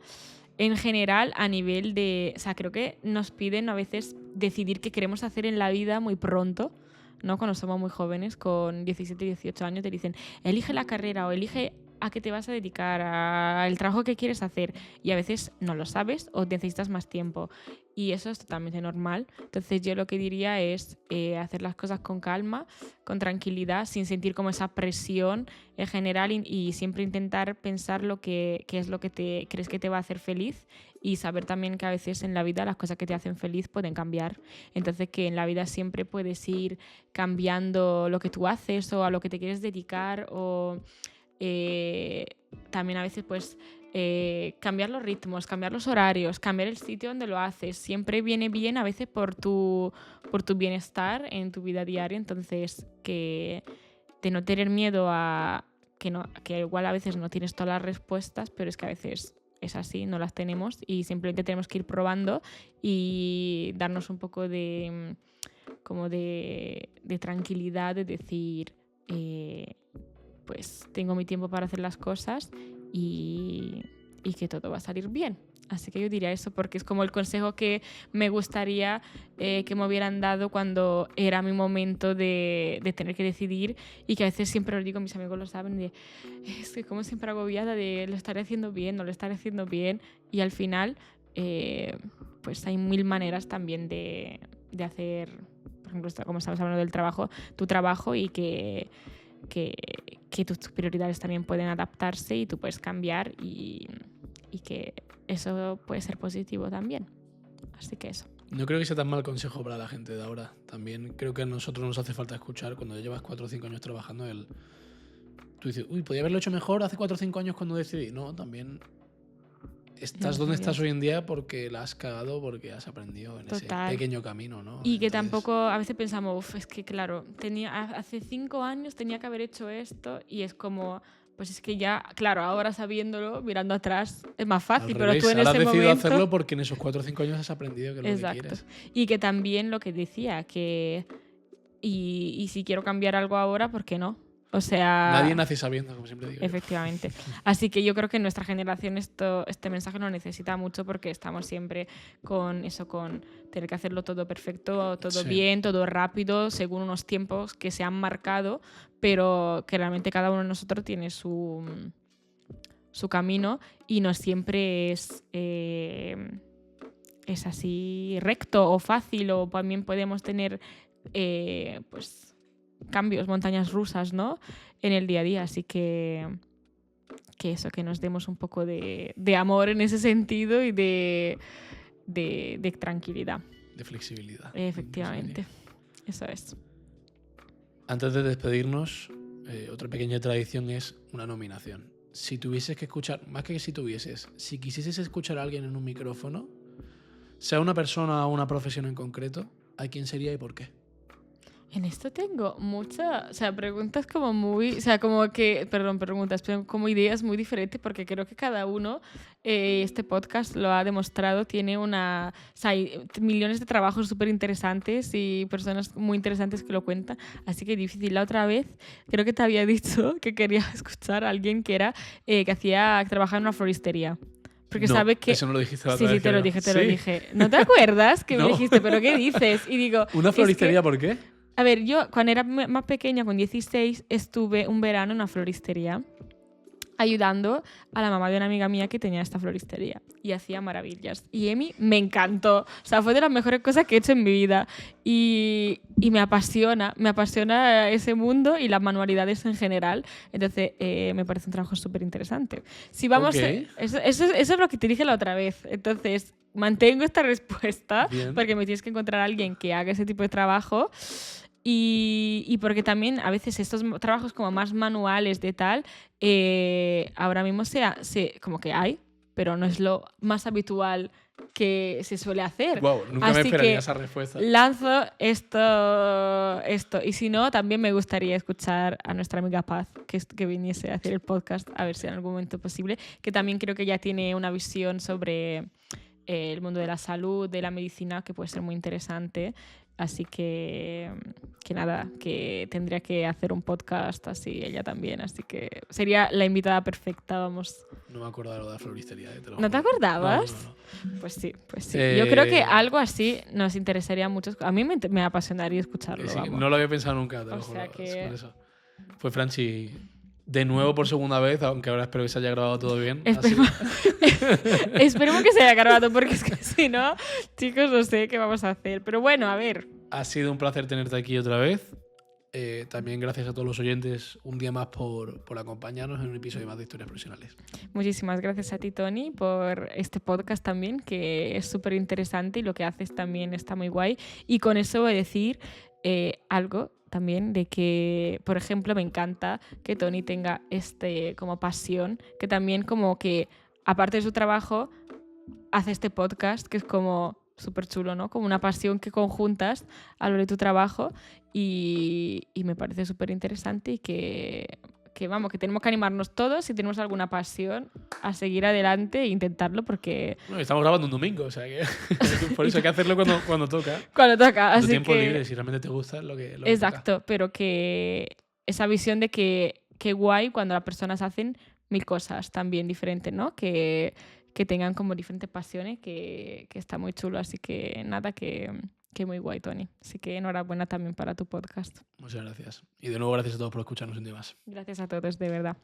En general, a nivel de... O sea, creo que nos piden a veces decidir qué queremos hacer en la vida muy pronto, ¿no? Cuando somos muy jóvenes, con 17, 18 años, te dicen, elige la carrera o elige a qué te vas a dedicar, al trabajo que quieres hacer, y a veces no lo sabes o necesitas más tiempo, y eso es totalmente normal. Entonces yo lo que diría es hacer las cosas con calma, con tranquilidad, sin sentir como esa presión en general, y siempre intentar pensar qué es lo que crees que te va a hacer feliz, y saber también que a veces en la vida las cosas que te hacen feliz pueden cambiar. Entonces que en la vida siempre puedes ir cambiando lo que tú haces o a lo que te quieres dedicar, o también a veces pues cambiar los ritmos, cambiar los horarios, cambiar el sitio donde lo haces. Siempre viene bien a veces por tu bienestar en tu vida diaria. Entonces que de no tener miedo a que igual a veces no tienes todas las respuestas, pero es que a veces es así, no las tenemos, y simplemente tenemos que ir probando y darnos un poco de tranquilidad, de decir pues tengo mi tiempo para hacer las cosas y que todo va a salir bien. Así que yo diría eso, porque es como el consejo que me gustaría que me hubieran dado cuando era mi momento de tener que decidir, y que a veces siempre lo digo, mis amigos lo saben, de es que como siempre agobiada de lo estaré haciendo bien, no lo estaré haciendo bien, y al final pues hay 1000 maneras también de hacer, por ejemplo, como estamos hablando del trabajo, tu trabajo, y que tus prioridades también pueden adaptarse y tú puedes cambiar, y que eso puede ser positivo también. Así que eso. No creo que sea tan mal consejo para la gente de ahora. También creo que a nosotros nos hace falta escuchar cuando ya llevas 4 o 5 años trabajando. Tú dices, uy, podía haberlo hecho mejor hace 4 o 5 años cuando decidí. No, también estás donde estás hoy en día porque la has cagado, porque has aprendido en ese pequeño camino, ¿no? Y que tampoco, a veces pensamos, es que claro, hace 5 años tenía que haber hecho esto, y es como, pues es que ya, claro, ahora sabiéndolo, mirando atrás, es más fácil, pero tú en ese momento... Ahora has decidido hacerlo porque en esos 4 o 5 años has aprendido que es lo que quieres. Y que también lo que decía, que... Y si quiero cambiar algo ahora, ¿por qué no? O sea... Nadie nace sabiendo, como siempre digo. Efectivamente. Así que yo creo que en nuestra generación este mensaje lo necesita mucho porque estamos siempre con eso, con tener que hacerlo todo perfecto, todo bien, todo rápido, según unos tiempos que se han marcado, pero que realmente cada uno de nosotros tiene su camino y no siempre es así recto o fácil, o también podemos tener pues cambios, montañas rusas, ¿no? En el día a día, así que eso, que nos demos un poco de amor en ese sentido y de tranquilidad. De flexibilidad. Efectivamente, eso es. Antes de despedirnos, otra pequeña tradición es una nominación. Si tuvieses que escuchar, más que si quisieses escuchar a alguien en un micrófono, sea una persona o una profesión en concreto, ¿a quién sería y por qué? En esto tengo muchas, o sea, preguntas como muy, o sea, como que, preguntas, pero como ideas muy diferentes, porque creo que cada uno, este podcast lo ha demostrado, tiene o sea, hay millones de trabajos súper interesantes y personas muy interesantes que lo cuentan, así que difícil. La otra vez creo que te había dicho que quería escuchar a alguien que era, que trabajaba en una floristería. Porque no, sabe que... eso no lo dijiste la otra vez. Sí, te lo dije. ¿No te acuerdas que me dijiste, pero qué dices? Y digo... ¿Una floristería por qué? A ver, yo cuando era más pequeña, con 16, estuve un verano en una floristería ayudando a la mamá de una amiga mía que tenía esta floristería y hacía maravillas. Y Emi me encantó. O sea, fue de las mejores cosas que he hecho en mi vida. Y me apasiona ese mundo y las manualidades en general. Entonces, me parece un trabajo súper interesante. Si vamos eso es lo que te dije la otra vez. Entonces, mantengo esta respuesta. Bien. Porque me tienes que encontrar a alguien que haga ese tipo de trabajo. Y porque también a veces estos trabajos como más manuales de tal, ahora mismo como que hay, pero no es lo más habitual que se suele hacer. Wow, nunca me esperaría esa respuesta. Lanzo esto. Y si no, también me gustaría escuchar a nuestra amiga Paz, que viniese a hacer el podcast, a ver si en algún momento posible, que también creo que ya tiene una visión sobre el mundo de la salud, de la medicina, que puede ser muy interesante. Así que nada, que tendría que hacer un podcast así, ella también. Así que sería la invitada perfecta, vamos. No me acordaba de la floristería. ¿No te acordabas? No. Pues sí. Yo creo que algo así nos interesaría mucho. A mí me apasionaría escucharlo. Sí, no lo había pensado nunca, te lo juro. Por eso. Pues Franchi, de nuevo por segunda vez, aunque ahora espero que se haya grabado todo bien. Esperemos que se haya grabado, porque es que si no, chicos, no sé qué vamos a hacer. Pero bueno, a ver. Ha sido un placer tenerte aquí otra vez. También gracias a todos los oyentes un día más por acompañarnos en un episodio más de Historias Profesionales. Muchísimas gracias a ti, Tony, por este podcast también, que es súper interesante y lo que haces también está muy guay. Y con eso voy a decir algo también de que, por ejemplo, me encanta que Tony tenga como pasión, que también como que, aparte de su trabajo, hace este podcast, que es como súper chulo, ¿no? Como una pasión que conjuntas a lo de tu trabajo y me parece súper interesante y que tenemos que animarnos todos, si tenemos alguna pasión, a seguir adelante e intentarlo porque... Bueno, estamos grabando un domingo, o sea que por eso hay que hacerlo cuando toca. Cuando toca, así tu tiempo libre, si realmente te gusta lo que exacto, toca. Pero que esa visión de que guay cuando las personas hacen mil cosas también diferentes, ¿no? Que tengan como diferentes pasiones, que está muy chulo, así que nada, que muy guay, Tony. Así que enhorabuena también para tu podcast. Muchas gracias. Y de nuevo gracias a todos por escucharnos un día más. Gracias a todos, de verdad.